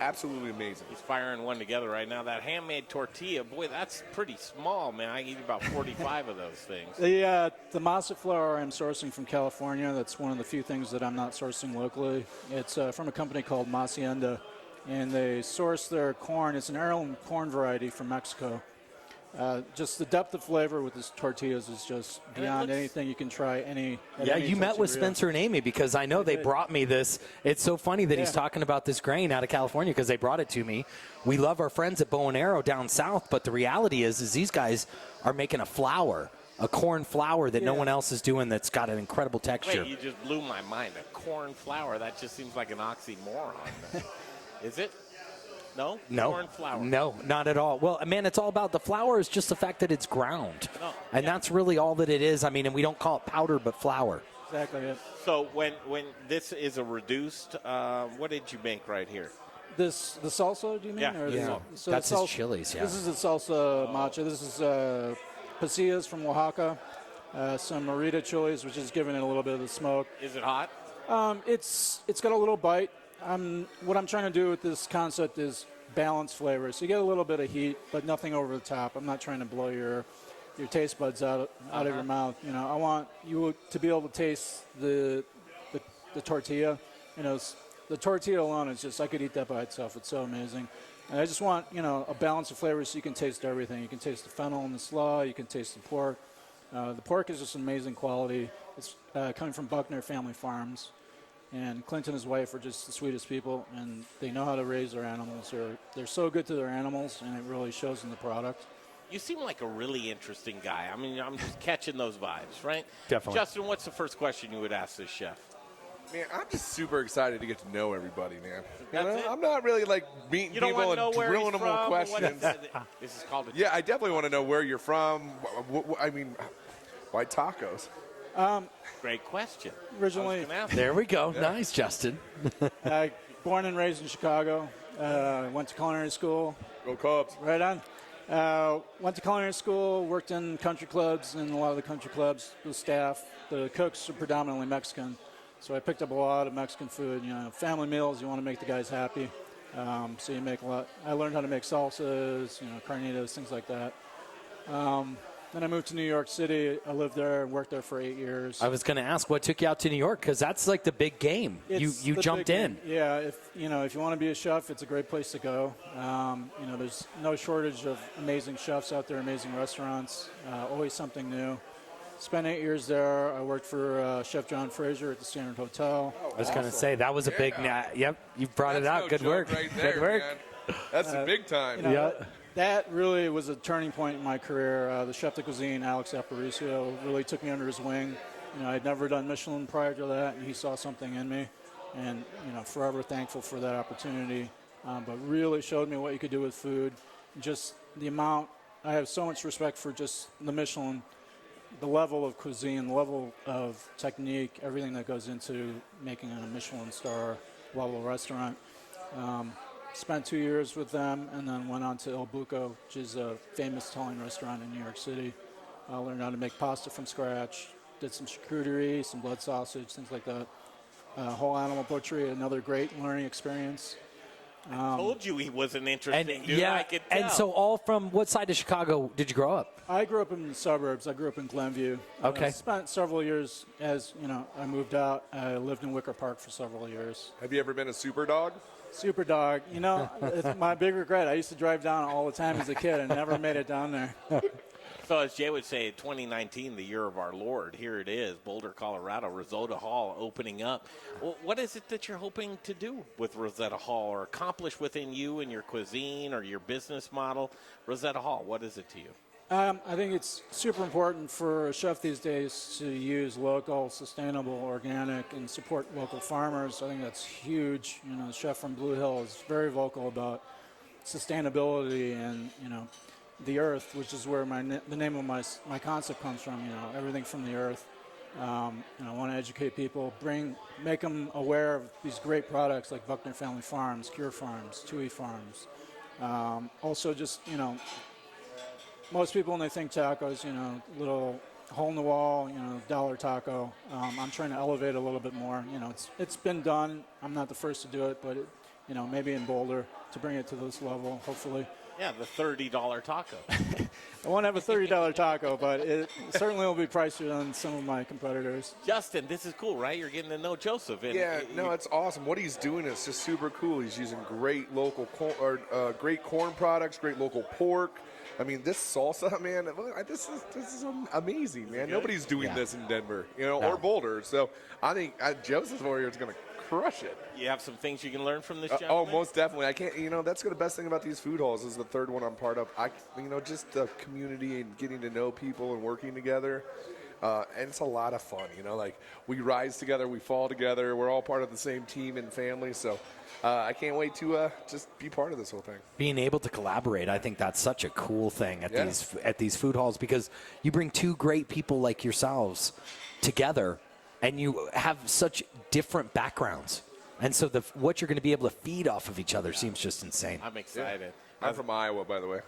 absolutely amazing. He's firing one together right now. That handmade tortilla, boy, that's pretty small, man. I eat about 45 of those things. The masa flour I'm sourcing from California. That's one of the few things that I'm not sourcing locally. It's from a company called Macienda, and they source their corn. It's an heirloom corn variety from Mexico. Just the depth of flavor with this tortillas is just beyond anything you can try. You met with Spencer and Amy because I know they brought me this. It's so funny that he's talking about this grain out of California because they brought it to me. We love our friends at Bow and Arrow down south, but the reality is these guys are making a corn flour that no one else is doing that's got an incredible texture. Wait, you just blew my mind. A corn flour, that just seems like an oxymoron. Is it? No? Corn flour. No, not at all. Well, man, it's all about the flour is just the fact that it's ground. No, and that's really all that it is. I mean, and we don't call it powder, but flour. Exactly. Yeah. So when this is a reduced, what did you make right here? The salsa, do you mean? Yeah. Or So that's his chilies, This is the salsa macha. This is pasillas from Oaxaca. Some morita chilies, which is giving it a little bit of the smoke. Is it hot? It's got a little bite. what I'm trying to do with this concept is balance flavors. So you get a little bit of heat, but nothing over the top. I'm not trying to blow your taste buds out of your mouth. You know, I want you to be able to taste the tortilla. You know, the tortilla alone is just, I could eat that by itself. It's so amazing. And I just want, you know, a balance of flavors so you can taste everything. You can taste the fennel and the slaw. You can taste the pork. The pork is just amazing quality. It's coming from Buckner Family Farms. And Clint and his wife are just the sweetest people, and they know how to raise their animals. They're so good to their animals, and it really shows in the product. You seem like a really interesting guy. I mean, I'm just catching those vibes, right? Definitely. Justin, what's the first question you would ask this chef? Man, I'm just super excited to get to know everybody, man. That's it? I'm not really like meeting You don't people want to and know where drilling he's them with from? questions. This is called a Yeah, I definitely want to know where you're from. I mean, why tacos? Great question. Originally, There we go. Nice, Justin. Born and raised in Chicago. Went to culinary school. Go Cubs. Right on. Went to culinary school, worked in country clubs, and a lot of the country clubs, the staff, the cooks are predominantly Mexican. So I picked up a lot of Mexican food. You know, family meals, you want to make the guys happy. So you make a lot. I learned how to make salsas, you know, carnitas, things like that. Then I moved to New York City. I lived there and worked there for 8 years. I was going to ask what took you out to New York, because that's like the big game. It's You the jumped big in. game. Yeah, if you want to be a chef, it's a great place to go. You know, there's no shortage of amazing chefs out there, amazing restaurants, always something new. Spent 8 years there. I worked for Chef John Fraser at the Standard Hotel. I was going to say, that was a big, yep, you brought it out. Good work. Right there, Good work. Man. That's the big time. You know, that really was a turning point in my career. The chef de cuisine, Alex Aparicio, really took me under his wing. You know, I'd never done Michelin prior to that, and he saw something in me. And, you know, forever thankful for that opportunity. But really showed me what you could do with food. Just the amount, I have so much respect for just the Michelin, the level of cuisine, the level of technique, everything that goes into making a Michelin star level restaurant. Spent 2 years with them, and then went on to Il Buco, which is a famous Italian restaurant in New York City. I learned how to make pasta from scratch, did some charcuterie, some blood sausage, things like that. Whole animal butchery, another great learning experience. I told you he was an interesting dude. Yeah, I could tell. and so all from what side of Chicago did you grow up? I grew up in the suburbs. I grew up in Glenview. Okay. Spent several years as, you know, I moved out. I lived in Wicker Park for several years. Have you ever been a super dog? Super dog. You know, it's my big regret. I used to drive down all the time as a kid and never made it down there. So as Jay would say, 2019, the year of our Lord, here it is, Boulder, Colorado, Rosetta Hall opening up. Well, what is it that you're hoping to do with Rosetta Hall or accomplish within you and your cuisine or your business model? Rosetta Hall, what is it to you? I think it's super important for a chef these days to use local, sustainable, organic, and support local farmers. I think that's huge. You know, the chef from Blue Hill is very vocal about sustainability and, you know, the earth, which is where the name of my concept comes from. You know, everything from the earth. You know, I want to educate people, make them aware of these great products like Buckner Family Farms, Cure Farms, Tui Farms. Also, just, you know, most people when they think tacos, you know, little hole in the wall, you know, dollar taco. I'm trying to elevate a little bit more. You know, it's been done. I'm not the first to do it, but you know, maybe in Boulder to bring it to this level, hopefully. Yeah, the $30 taco. I won't have a $30 taco, but it certainly will be pricier than some of my competitors. Justin, this is cool, right? You're getting to know Joseph. And it's awesome. What he's doing is just super cool. He's using great local great corn products, great local pork. I mean, this salsa, man, this is amazing, man. Nobody's doing this in Denver, you know, or Boulder. So I think Joseph Warrior is going to crush it. You have some things you can learn from this gentleman? Oh, most definitely. I can't, you know, that's the best thing about these food halls is the third one I'm part of. Just the community and getting to know people and working together. And it's a lot of fun, you know, like we rise together, we fall together. We're all part of the same team and family. So I can't wait to just be part of this whole thing. Being able to collaborate, I think that's such a cool thing at these food halls, because you bring two great people like yourselves together and you have such different backgrounds. And so what you're going to be able to feed off of each other seems just insane. I'm excited. I'm from Iowa, by the way.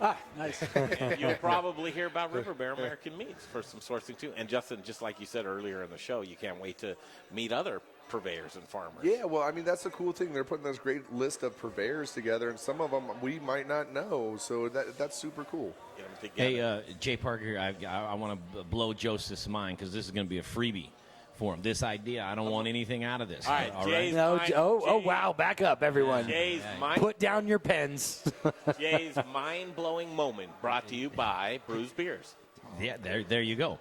Ah, nice. And you'll probably hear about River Bear American Meats for some sourcing too. And Justin, just like you said earlier in the show, you can't wait to meet other purveyors and farmers. Yeah, well, I mean, that's the cool thing. They're putting this great list of purveyors together, and some of them we might not know, so that's super cool. Hey, Jay Parker, I want to blow Joseph's mind because this is going to be a freebie for him. This idea, I don't want anything out of this. All right, Jay's wow, back up, everyone. Jay's Put down your pens. Jay's mind-blowing moment brought to you by Brews Beers. Yeah, there you go.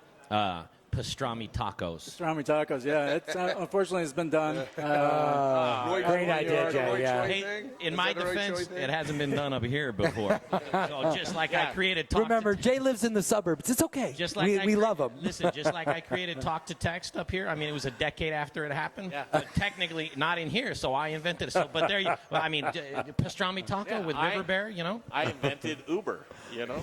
Pastrami tacos. Pastrami tacos, yeah. It's, unfortunately, it's been done. Great idea, Jay. Yeah. Hey, in my defense, it hasn't been done up here before. So just like I created talk. Remember, Jay lives in the suburbs. It's okay. Just like we love him. Listen, just like I created talk to text up here. I mean, it was a decade after it happened, but technically not in here. So I invented it. So, but there you. Well, I mean, pastrami taco with River Bear. You know. I invented Uber. You know.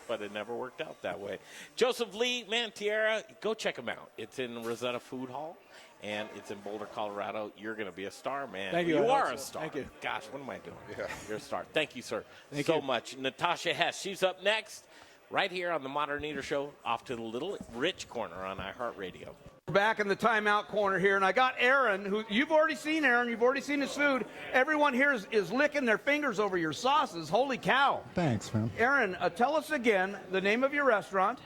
But it never worked out that way. Joseph Lee, Tierra, go check him out. It's in Rosetta Food Hall, and it's in Boulder, Colorado. You're going to be a star, man. Thank you. You are a star. Thank you. Gosh, what am I doing? Yeah. You're a star. Thank you, sir, Thank so you. much. Natasha Hess, she's up next, right here on the Modern Eater Show, off to the Little Rich Corner on iHeartRadio. Back in the timeout corner here, and I got Aaron, who you've already seen. Aaron, you've already seen his food. Everyone here is licking their fingers over your sauces. Holy cow. Thanks, man. Aaron, tell us again the name of your restaurant.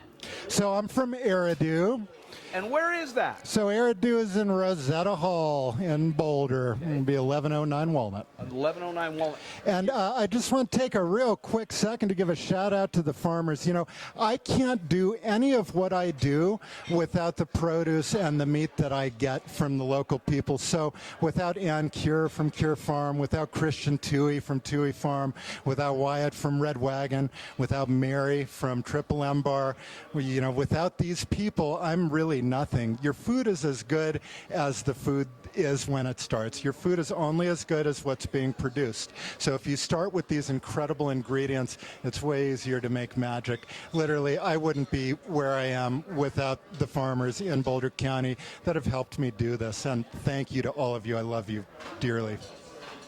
So I'm from Eridu. And where is that? So Eridu is in Rosetta Hall in Boulder. It'll be 1109 Walnut. 1109 Walnut. And I just want to take a real quick second to give a shout out to the farmers. You know, I can't do any of what I do without the produce and the meat that I get from the local people. So without Ann Cure from Cure Farm, without Christian Toohey from Toohey Farm, without Wyatt from Red Wagon, without Mary from Triple M Bar, you know, without these people, I'm really nothing. Your food is as good as the food is when it starts. Your food is only as good as what's being produced. So if you start with these incredible ingredients, it's way easier to make magic. Literally, I wouldn't be where I am without the farmers in Boulder County that have helped me do this. And thank you to all of you. I love you dearly.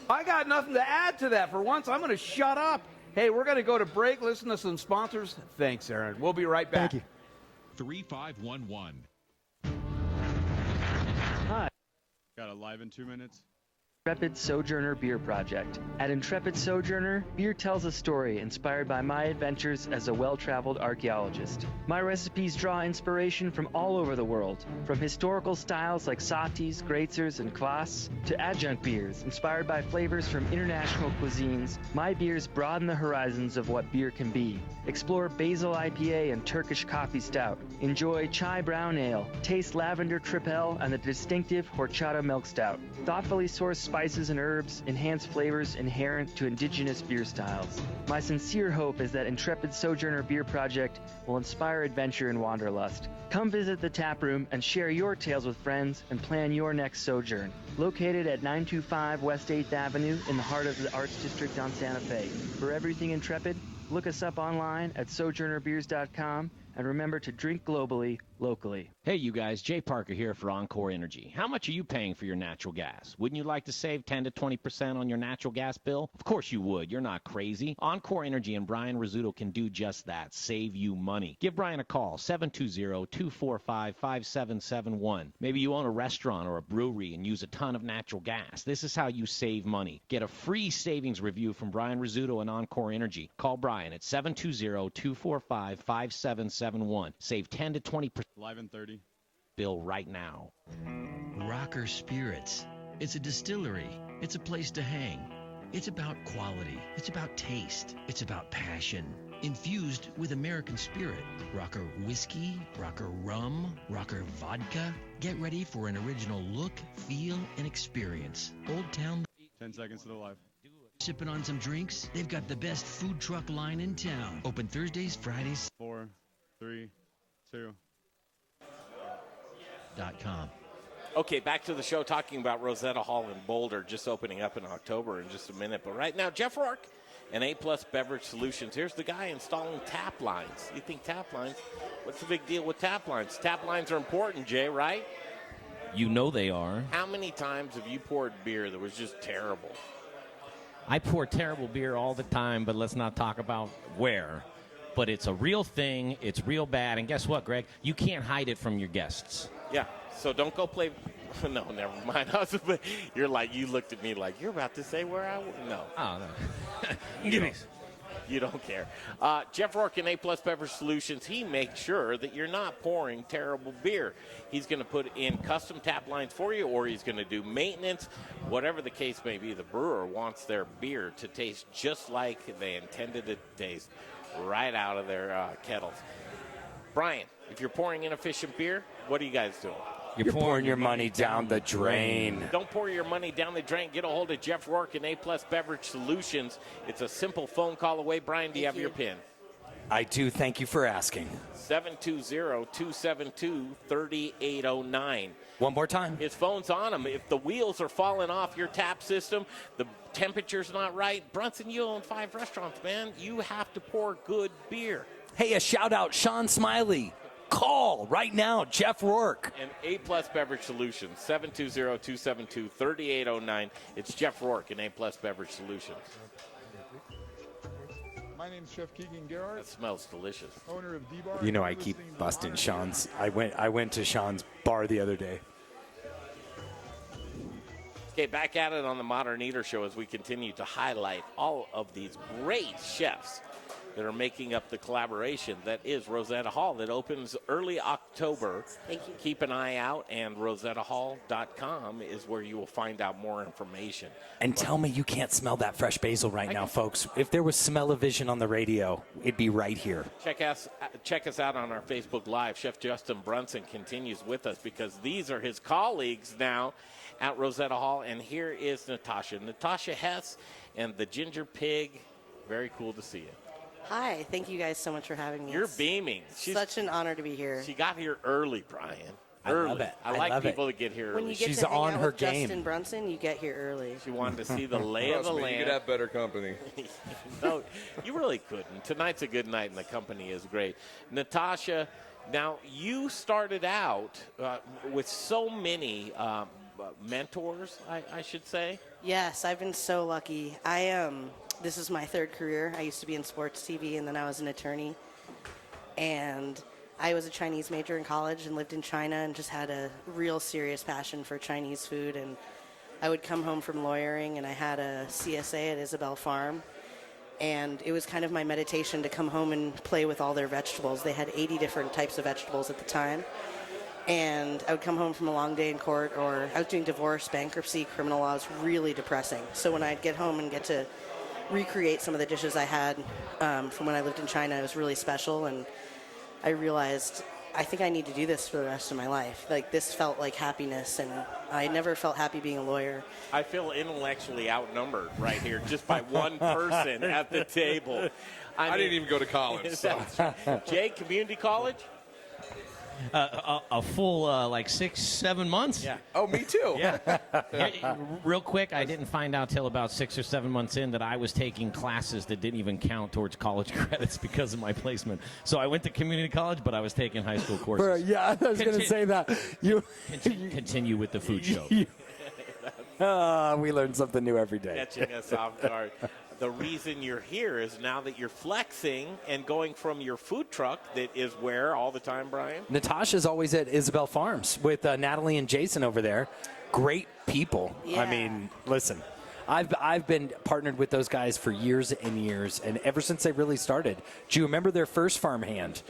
I got nothing to add to that. For once, I'm going to shut up. Hey, we're going to go to break, listen to some sponsors. Thanks, Aaron. We'll be right back. Thank you. 3511. Hi. Got it live in 2 minutes. Intrepid Sojourner Beer Project. At Intrepid Sojourner, beer tells a story inspired by my adventures as a well-traveled archaeologist. My recipes draw inspiration from all over the world, from historical styles like Satis, Greitzers, and Kvass, to adjunct beers inspired by flavors from international cuisines. My beers broaden the horizons of what beer can be. Explore Basil IPA and Turkish Coffee Stout. Enjoy Chai Brown Ale. Taste Lavender Tripel and the distinctive Horchata Milk Stout. Thoughtfully sourced spices and herbs enhance flavors inherent to indigenous beer styles. My sincere hope is that Intrepid Sojourner Beer Project will inspire adventure and wanderlust. Come visit the tap room and share your tales with friends and plan your next sojourn. Located at 925 West 8th Avenue in the heart of the Arts District on Santa Fe. For everything Intrepid, look us up online at sojournerbeers.com and remember to drink globally, locally. Hey, you guys, Jay Parker here for Encore Energy. How much are you paying for your natural gas? Wouldn't you like to save 10 to 20% on your natural gas bill? Of course you would. You're not crazy. Encore Energy and Brian Rizzuto can do just that, save you money. Give Brian a call, 720-245-5771. Maybe you own a restaurant or a brewery and use a ton of natural gas. This is how you save money. Get a free savings review from Brian Rizzuto and Encore Energy. Call Brian at 720-245-5771. Save 10 to 20% Live in 30. bill right now. Rocker Spirits. It's a distillery. It's a place to hang. It's about quality. It's about taste. It's about passion. Infused with American spirit. Rocker whiskey, Rocker rum, Rocker vodka. Get ready for an original look, feel, and experience. Old Town. 10 seconds to the live. Sipping on some drinks? They've got the best food truck line in town. Open Thursdays, Fridays. 4, 3, 2. .com. Okay, back to the show, talking about Rosetta Hall in Boulder, just opening up in October in just a minute. But right now, Jeff Rourke and A-Plus Beverage Solutions. Here's the guy installing tap lines. You think tap lines? What's the big deal with tap lines? Tap lines are important, Jay, right? You know they are. How many times have you poured beer that was just terrible? I pour terrible beer all the time, but let's not talk about where. But it's a real thing. It's real bad. And guess what, Greg? You can't hide it from your guests. Yeah, so don't go play No, never mind. You're like, you looked at me like you're about to say where I was. No. Oh, no. You don't care. Jeff Rourke in A-Plus Beverage Solutions, he makes sure that you're not pouring terrible beer. He's going to put in custom tap lines for you, or he's going to do maintenance. Whatever the case may be, the brewer wants their beer to taste just like they intended it to taste right out of their kettles. Brian, if you're pouring inefficient beer, what are you guys doing? You're pouring your money down the drain. Don't pour your money down the drain. Get a hold of Jeff Rourke in A-Plus Beverage Solutions. It's a simple phone call away. Brian, do you have your pin? I do. Thank you for asking. 720-272-3809. One more time. His phone's on him. If the wheels are falling off your tap system, the temperature's not right, Brunson, you own 5 restaurants, man. You have to pour good beer. Hey, a shout out, Sean Smiley. Call right now, Jeff Rourke. And A-Plus Beverage Solutions, 720-272-3809. It's Jeff Rourke and A-Plus Beverage Solutions. My name's Chef Keegan Gerhardt. That smells delicious. Owner of D-Bar. You know I keep busting Sean's. I went to Sean's bar the other day. Okay, back at it on the Modern Eater Show as we continue to highlight all of these great chefs that are making up the collaboration that is Rosetta Hall, that opens early October. Thank you. Keep an eye out, and rosettahall.com is where you will find out more information. And tell me you can't smell that fresh basil right now, folks. If there was smell-o-vision on the radio, it'd be right here. Check us out on our Facebook Live. Chef Justin Brunson continues with us because these are his colleagues now at Rosetta Hall. And here is Natasha. Natasha Hess and the Ginger Pig. Very cool to see you. Hi, thank you guys so much for having me. You're beaming. She's such an honor to be here. She got here early, Brian. I love it. I like people that get here early. When you get She's to hang on out her with game. Justin Brunson, you get here early. She wanted to see the lay of the land. You could have better company. No, you really couldn't. Tonight's a good night, and the company is great. Natasha, now you started out with so many mentors, I should say. Yes, I've been so lucky. This is my 3rd career. I used to be in sports TV, and then I was an attorney. And I was a Chinese major in college and lived in China and just had a real serious passion for Chinese food. And I would come home from lawyering, and I had a CSA at Isabel Farm. And it was kind of my meditation to come home and play with all their vegetables. They had 80 different types of vegetables at the time. And I would come home from a long day in court, or I was doing divorce, bankruptcy, criminal law. It was really depressing. So when I'd get home and get to recreate some of the dishes I had from when I lived in China, it was really special. And I realized, I think I need to do this for the rest of my life. Like, this felt like happiness, and I never felt happy being a lawyer. I feel intellectually outnumbered right here just by one person at the table. I didn't even go to college. So. Jay, community college? A full 6-7 months. Yeah. Oh, me too. Yeah. Real quick, I didn't find out till about 6 or 7 months in that I was taking classes that didn't even count towards college credits because of my placement. So I went to community college, but I was taking high school courses. Yeah, I was going to say that. Continue with the food show. We learn something new every day. Catching us off guard. The reason you're here is now that you're flexing and going from your food truck that is where all the time, Brian? Natasha's always at Isabel Farms with Natalie and Jason over there. Great people. Yeah. I mean, listen, I've been partnered with those guys for years and years, and ever since they really started. Do you remember their first farmhand?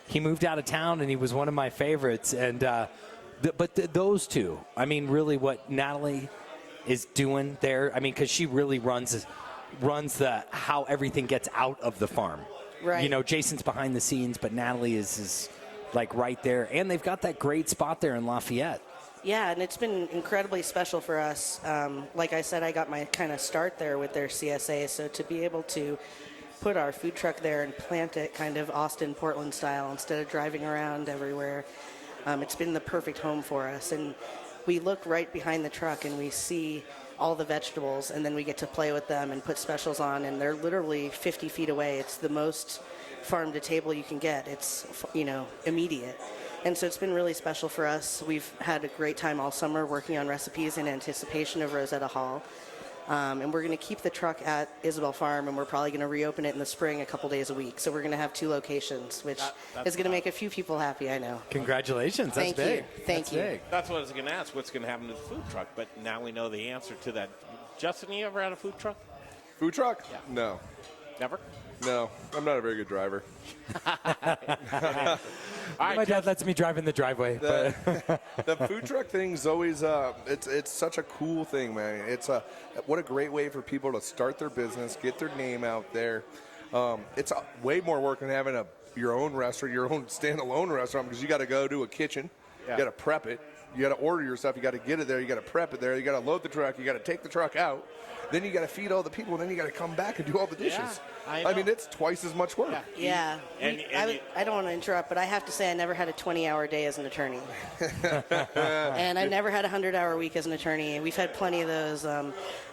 He moved out of town, and he was one of my favorites. And those two, I mean, really what Natalie is doing there, I mean, because she really runs the how everything gets out of the farm. Right. You know, Jason's behind the scenes, but Natalie is like right there. And they've got that great spot there in Lafayette. Yeah, and it's been incredibly special for us. Like I said, I got my kind of start there with their CSA, so to be able to put our food truck there and plant it kind of Austin, Portland style instead of driving around everywhere, it's been the perfect home for us. And we look right behind the truck and we see all the vegetables, and then we get to play with them and put specials on, and they're literally 50 feet away. It's the most farm to table you can get. It's, immediate. And so it's been really special for us. We've had a great time all summer working on recipes in anticipation of Rosetta Hall. And we're going to keep the truck at Isabel Farm, and we're probably going to reopen it in the spring a couple days a week. So we're going to have 2 locations, which is going to make a few people happy, I know. Congratulations. That's Thank big. you. Thank you. Big. That's what I was going to ask. What's going to happen to the food truck? But now we know the answer to that. Justin, you ever had a food truck? Food truck? Yeah. No. Never? No. I'm not a very good driver. My dad lets me drive in the driveway. The food truck thing's always it's such a cool thing, man. It's what a great way for people to start their business, get their name out there. It's way more work than having your own restaurant, your own standalone restaurant, because you got to go to a kitchen, you got to prep it, you got to order your stuff, you got to get it there, you got to prep it there, you got to load the truck, you got to take the truck out, then you got to feed all the people, and then you got to come back and do all the dishes. Yeah, I mean, it's twice as much work. Yeah. I don't want to interrupt, but I have to say I never had a 20-hour day as an attorney. And I never had a 100-hour week as an attorney. We've had plenty of those.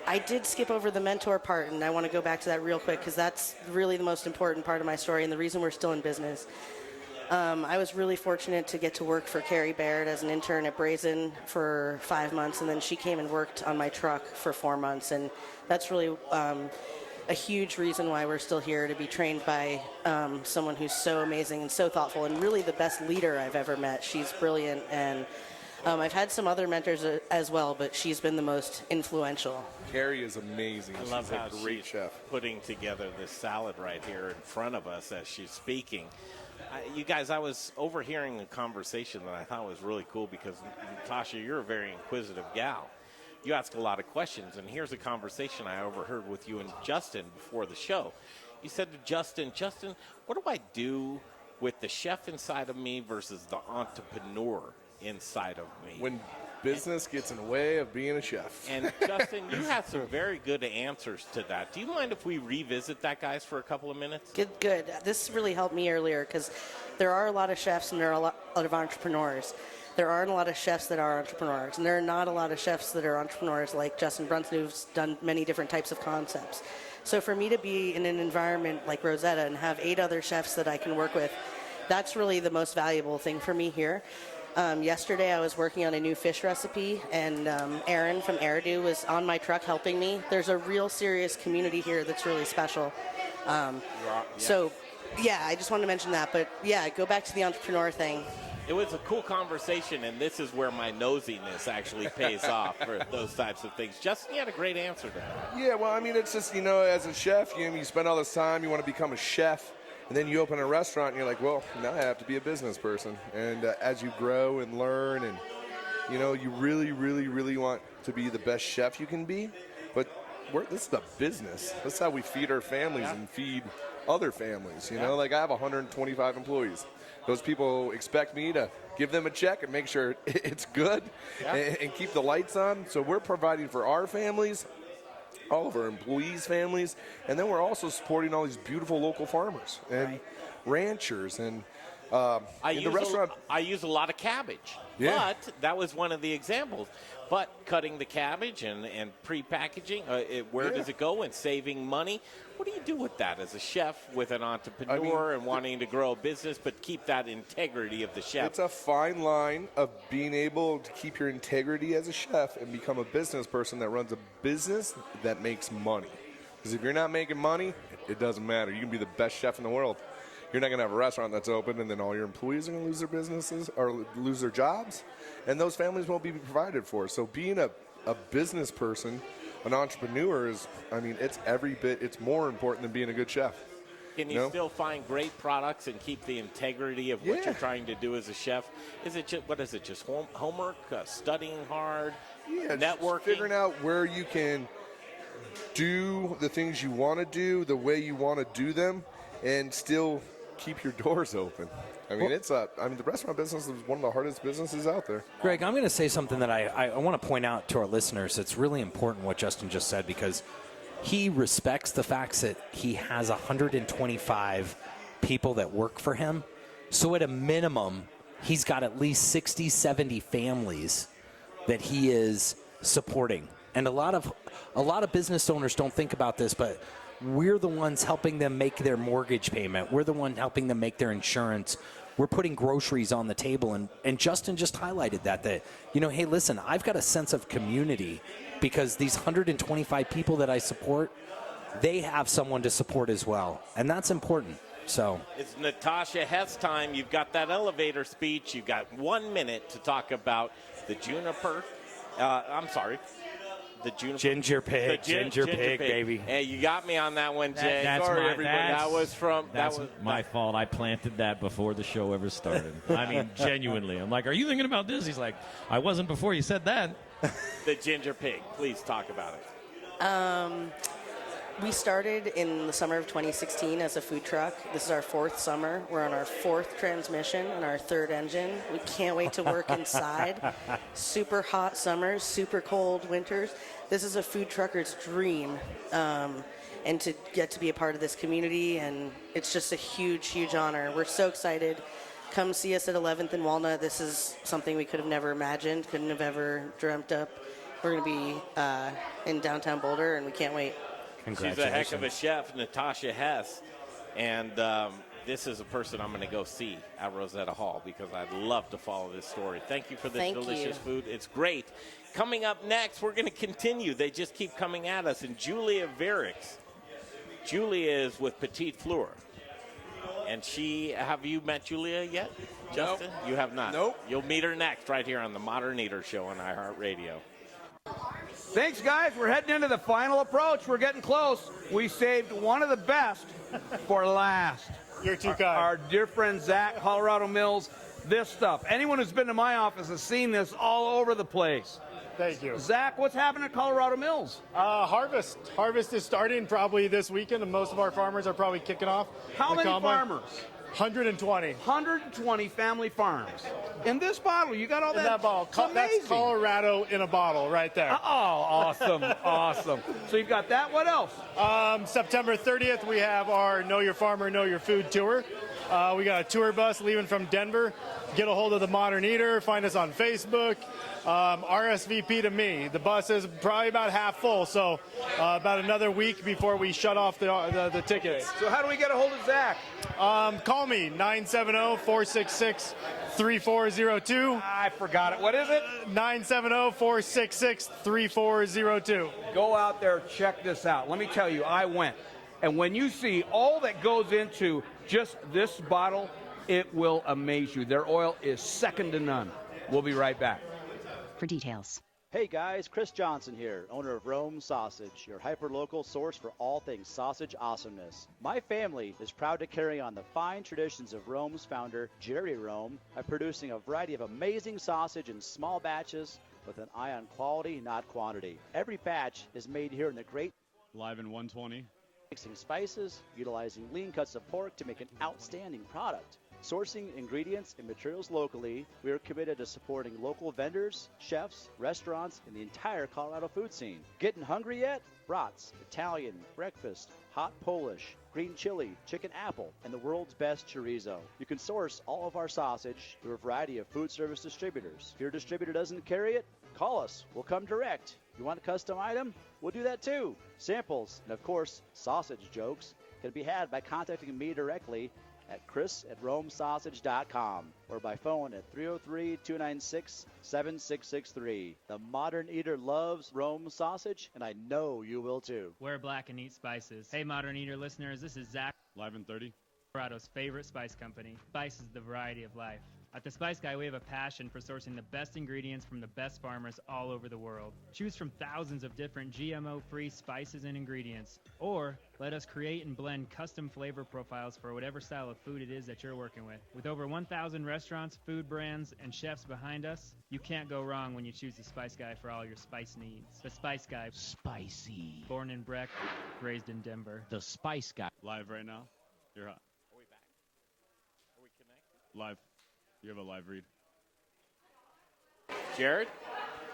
I did skip over the mentor part, and I want to go back to that real quick because that's really the most important part of my story and the reason we're still in business. I was really fortunate to get to work for Carrie Baird as an intern at Brazen for 5 months, and then she came and worked on my truck for 4 months, and that's really a huge reason why we're still here, to be trained by someone who's so amazing and so thoughtful and really the best leader I've ever met. She's brilliant, and I've had some other mentors as well, but she's been the most influential. Carrie is amazing. I love she's how a great she's chef. putting together this salad right here in front of us as she's speaking. You guys, I was overhearing a conversation that I thought was really cool because, Natasha, you're a very inquisitive gal. You ask a lot of questions, and here's a conversation I overheard with you and Justin before the show. You said to Justin, what do I do with the chef inside of me versus the entrepreneur inside of me? When business gets in the way of being a chef. And Justin, you have some very good answers to that. Do you mind if we revisit that, guys, for a couple of minutes? Good. This really helped me earlier because there are a lot of chefs and there are a lot of entrepreneurs. There aren't a lot of chefs that are entrepreneurs, and there are not a lot of chefs that are entrepreneurs like Justin Brunson, who's done many different types of concepts. So for me to be in an environment like Rosetta and have 8 other chefs that I can work with, that's really the most valuable thing for me here. Yesterday I was working on a new fish recipe, and Aaron from Eridu was on my truck helping me. There's a real serious community here that's really special. So, yeah, I just wanted to mention that. But, yeah, go back to the entrepreneur thing. It was a cool conversation, and this is where my nosiness actually pays off for those types of things. Justin, you had a great answer to that. Yeah, well, I mean, it's just, as a chef, you spend all this time, you want to become a chef, and then you open a restaurant, and you're like, well, now I have to be a business person. And as you grow and learn, and, you really, really, really want to be the best chef you can be, but this is a business. That's how we feed our families and feed other families, Like, I have 125 employees. Those people expect me to give them a check and make sure it's good and keep the lights on. So we're providing for our families, all of our employees' families, and then we're also supporting all these beautiful local farmers and ranchers. And I use a lot of cabbage, but that was one of the examples. But cutting the cabbage and pre-packaging, where does it go, and saving money? What do you do with that as a chef, with an entrepreneur and wanting to grow a business, but keep that integrity of the chef? It's a fine line of being able to keep your integrity as a chef and become a business person that runs a business that makes money. Because if you're not making money, it doesn't matter. You can be the best chef in the world. You're not going to have a restaurant that's open, and then all your employees are going to lose their businesses or lose their jobs, and those families won't be provided for. So being a business person, an entrepreneur it's more important than being a good chef. Can you still find great products and keep the integrity of what you're trying to do as a chef? Is it just homework, studying hard, networking? Figuring out where you can do the things you want to do, the way you want to do them, and still keep your doors open. The restaurant business is one of the hardest businesses out there. Greg, I'm going to say something that I want to point out to our listeners. It's really important what Justin just said, because he respects the fact that he has 125 people that work for him. So at a minimum, he's got at least 60, 70 families that he is supporting. And a lot of business owners don't think about this, but we're the ones helping them make their mortgage payment. We're the one helping them make their insurance. We're putting groceries on the table. And Justin just highlighted that, hey, listen, I've got a sense of community because these 125 people that I support, they have someone to support as well, and that's important. So it's Natasha Hess time. You've got that elevator speech. You've got 1 minute to talk about the juniper. The juniper. Ginger pig, ginger pig, baby. Hey, you got me on that one, Jay. That's Sorry, my, everybody. That was my fault. I planted that before the show ever started. I mean, genuinely. I'm like, are you thinking about this? He's like, I wasn't before you said that. The ginger pig. Please talk about it. We started in the summer of 2016 as a food truck. This is our 4th summer. We're on our 4th transmission and our 3rd engine. We can't wait to work inside. Super hot summers, super cold winters. This is a food trucker's dream, and to get to be a part of this community, and it's just a huge, huge honor. We're so excited. Come see us at 11th and Walnut. This is something we could have never imagined, couldn't have ever dreamt up. We're going to be in downtown Boulder, and we can't wait. She's a heck of a chef, Natasha Hess, and this is a person I'm going to go see at Rosetta Hall because I'd love to follow this story. Thank you for this delicious food. It's great. Coming up next, we're going to continue. They just keep coming at us. And Julia Verix. Julia is with Petite Fleur. And have you met Julia yet, Justin? Nope. You have not? Nope. You'll meet her next right here on the Modern Eater Show on iHeartRadio. Thanks, guys. We're heading into the final approach. We're getting close. We saved one of the best for last. You're too kind. Our dear friend Zach, Colorado Mills. This stuff. Anyone who's been to my office has seen this all over the place. Thank you. Zach, what's happening at Colorado Mills? Harvest. Harvest is starting probably this weekend, and most of our farmers are probably kicking off. How many farmers? 120. 120 family farms. In this bottle, you got all that? In that bottle. That's Colorado in a bottle right there. Oh, awesome. Awesome. So you've got that. What else? September 30th, we have our Know Your Farmer, Know Your Food tour. We got a tour bus leaving from Denver. Get a hold of the Modern Eater. Find us on Facebook. RSVP to me. The bus is probably about half full, so about another week before we shut off the tickets. So how do we get a hold of Zach? Call me, 970-466-3402. I forgot it. What is it? 970-466-3402. Go out there, check this out. Let me tell you, I went. And when you see all that goes into just this bottle, it will amaze you. Their oil is second to none. We'll be right back. For details. Hey guys, Chris Johnson here, owner of Rome Sausage, your hyper-local source for all things sausage awesomeness. My family is proud to carry on the fine traditions of Rome's founder, Jerry Rome, by producing a variety of amazing sausage in small batches with an eye on quality, not quantity. Every batch is made here in the great Live in 120. Mixing spices, utilizing lean cuts of pork to make an outstanding product. Sourcing ingredients and materials locally, we are committed to supporting local vendors, chefs, restaurants, and the entire Colorado food scene. Getting hungry yet? Brats, Italian, breakfast, hot Polish, green chili, chicken apple, and the world's best chorizo. You can source all of our sausage through a variety of food service distributors. If your distributor doesn't carry it, call us. We'll come direct. You want a custom item? We'll do that too. Samples, and of course, sausage jokes, can be had by contacting me directly at chris@romesausage.com or by phone at 303-296-7663. The Modern Eater loves Rome Sausage, and I know you will too. Wear black and eat spices. Hey, Modern Eater listeners, this is Zach. Live in 30. Colorado's favorite spice company. Spice is the variety of life. At The Spice Guy, we have a passion for sourcing the best ingredients from the best farmers all over the world. Choose from thousands of different GMO-free spices and ingredients, or let us create and blend custom flavor profiles for whatever style of food it is that you're working with. With over 1,000 restaurants, food brands, and chefs behind us, you can't go wrong when you choose The Spice Guy for all your spice needs. The Spice Guy. Spicy. Born in Breck, raised in Denver. The Spice Guy. Live right now. You're hot. Are we back? Are we connected? Live. You have a live read. Jared?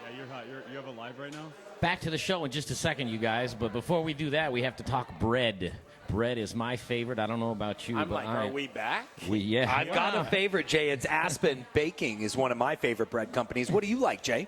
Yeah, you're hot. You have a live right now? Back to the show in just a second, you guys. But before we do that, we have to talk bread. Bread is my favorite. I don't know about you. I'm but like, are we back? Yeah. I've got a favorite, Jay. It's Aspen Baking is one of my favorite bread companies. What do you like, Jay?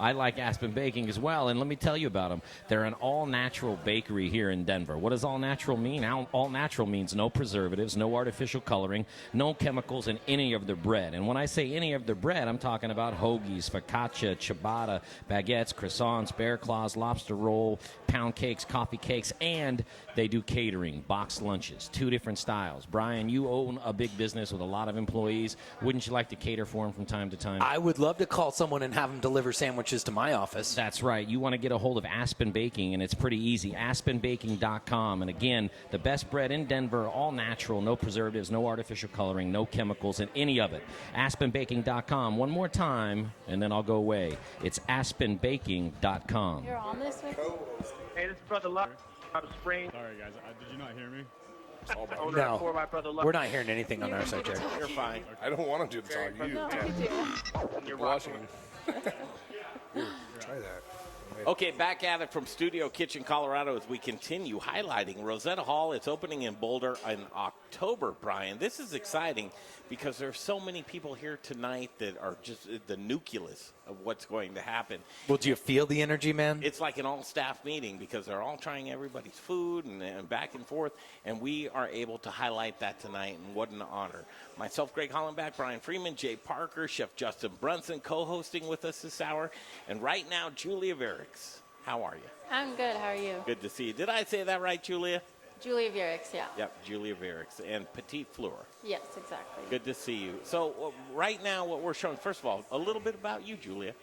I like Aspen Baking as well, and let me tell you about them. They're an all-natural bakery here in Denver. What does all-natural mean? All-natural means no preservatives, no artificial coloring, no chemicals in any of their bread. And when I say any of their bread, I'm talking about hoagies, focaccia, ciabatta, baguettes, croissants, bear claws, lobster roll, pound cakes, coffee cakes, and they do catering, boxed lunches, 2 different styles. Brian, you own a big business with a lot of employees. Wouldn't you like to cater for them from time to time? I would love to call someone and have them deliver sandwiches to my office. That's right. You want to get a hold of Aspen Baking, and it's pretty easy. AspenBaking.com. And again, the best bread in Denver, all natural, no preservatives, no artificial coloring, no chemicals in any of it. AspenBaking.com. One more time, and then I'll go away. It's AspenBaking.com. You're on this week? Hey, this is Brother Luck out of Spring. Sorry, guys. Did you not hear me? No, we're not hearing anything on our side, Jerry. You're fine. I don't want to do the talk. You No, you do. You're watching. Try that. Okay, back at it from Studio Kitchen, Colorado, as we continue highlighting Rosetta Hall. It's opening in Boulder in October, Brian. This is exciting because there are so many people here tonight that are just the nucleus of what's going to happen. Well, do you feel the energy, man? It's like an all-staff meeting because they're all trying everybody's food and back and forth, and we are able to highlight that tonight, and what an honor. Myself, Greg Hollenbach, Brian Freeman, Jay Parker, Chef Justin Brunson co-hosting with us this hour, and right now, Julia Verix. How are you? I'm good. How are you? Good to see you. Did I say that right, Julia? Julia Verix, yeah. Yep, Julia Verix and Petite Fleur. Yes, exactly. Good to see you. So right now what we're showing, first of all, a little bit about you, Julia.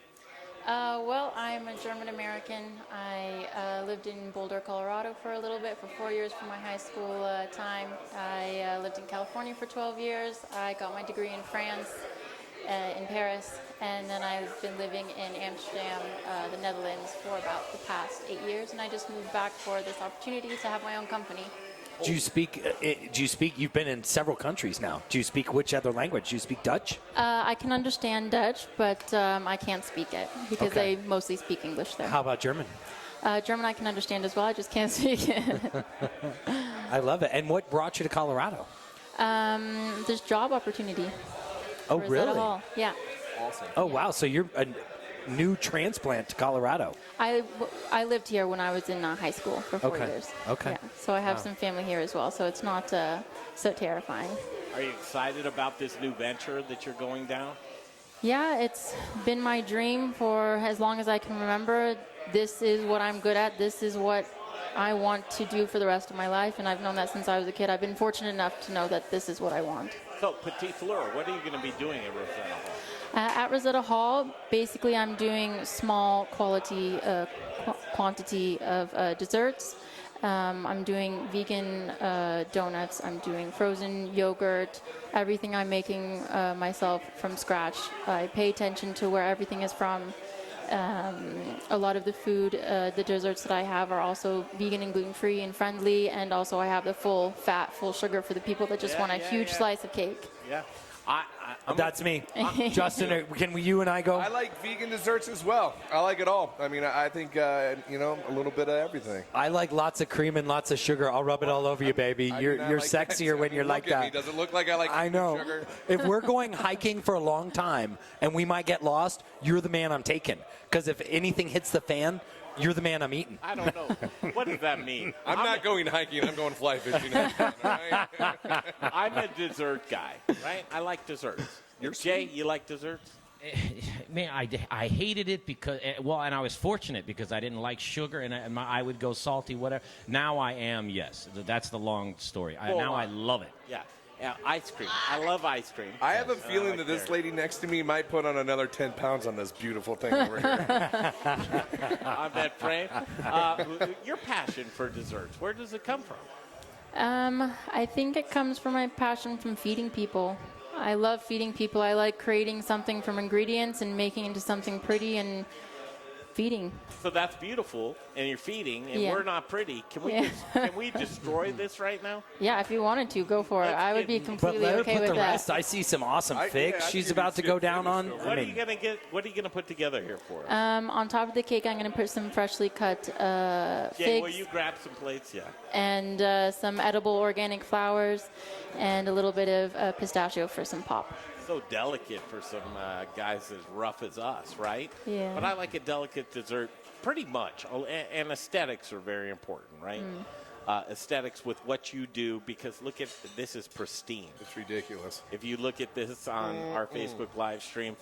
Well, I'm a German-American. I lived in Boulder, Colorado for a little bit, for 4 years for my high school time. I lived in California for 12 years. I got my degree in France, in Paris, and then I've been living in Amsterdam, the Netherlands, for about the past 8 years, and I just moved back for this opportunity to have my own company. Do you speak? You've been in several countries now. Do you speak which other language? Do you speak Dutch? I can understand Dutch, but I can't speak it because they mostly speak English there. How about German? German I can understand as well. I just can't speak it. I love it. And what brought you to Colorado? There's job opportunity. Oh, Rosetta really? Hall. Yeah. Awesome. Oh, wow. So you're a new transplant to Colorado. I lived here when I was in high school for 4 years. Okay. Yeah. So I have some family here as well, so it's not so terrifying. Are you excited about this new venture that you're going down? Yeah, it's been my dream for as long as I can remember. This is what I'm good at. This is what I want to do for the rest of my life, and I've known that since I was a kid. I've been fortunate enough to know that this is what I want. So, Petite Fleur, what are you going to be doing at Rosetta Hall? At Rosetta Hall, basically I'm doing small quantity of desserts. I'm doing vegan donuts. I'm doing frozen yogurt. Everything I'm making myself from scratch. I pay attention to where everything is from. A lot of the food, the desserts that I have are also vegan and gluten-free and friendly, and also I have the full fat, full sugar for the people that just want a huge slice of cake. Yeah. That's me. Justin, can you and I go? I like vegan desserts as well. I like it all. I mean, I think, a little bit of everything. I like lots of cream and lots of sugar. I'll rub it all over you, baby. You're sexier when you're like that. Does it look like I like I know. sugar? If we're going hiking for a long time and we might get lost, you're the man I'm taking. Because if anything hits the fan, you're the man I'm eating. I don't know. What does that mean? I'm not going hiking. I'm going fly fishing. I'm a dessert guy, right? I like desserts. Jay, you like desserts? Man, I hated it because, and I was fortunate because I didn't like sugar, and I would go salty, whatever. Now I am, yes. That's the long story. Now I love it. Yeah. Yeah, ice cream. I love ice cream. I have a feeling that this lady next to me might put on another 10 pounds on this beautiful thing over here. On that frame. Your passion for desserts, where does it come from? I think it comes from my passion from feeding people. I love feeding people. I like creating something from ingredients and making it into something pretty and feeding. So that's beautiful, and you're feeding, and we're not pretty. Can we destroy this right now? Yeah, if you wanted to, go for it. I would be completely but let okay her put with the that. rest. I see some awesome figs she's about to go down on. What are you gonna put together here for us? On top of the cake, I'm going to put some freshly cut Jay, figs. will you grab some plates? Yeah. And some edible organic flowers, and a little bit of pistachio for some pop. so delicate for some guys as rough as us, right? Yeah. But I like a delicate dessert pretty much. And aesthetics are very important, right? Aesthetics with what you do, because look at this is pristine. It's ridiculous. If you look at this on our Facebook live stream,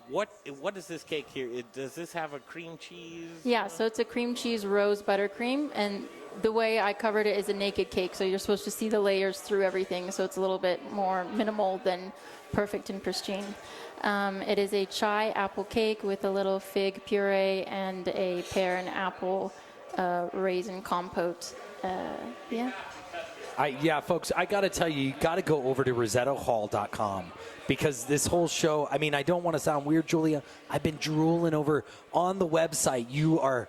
what is this cake here? Does this have a cream cheese? Yeah, so it's a cream cheese rose buttercream, and the way I covered it is a naked cake, so you're supposed to see the layers through everything, so it's a little bit more minimal than perfect and pristine. It is a chai apple cake with a little fig puree and a pear and apple raisin compote. Yeah, folks, I got to tell you got to go over to RosettaHall.com because this whole show, I mean, I don't want to sound weird, Julia. I've been drooling over on the website. You are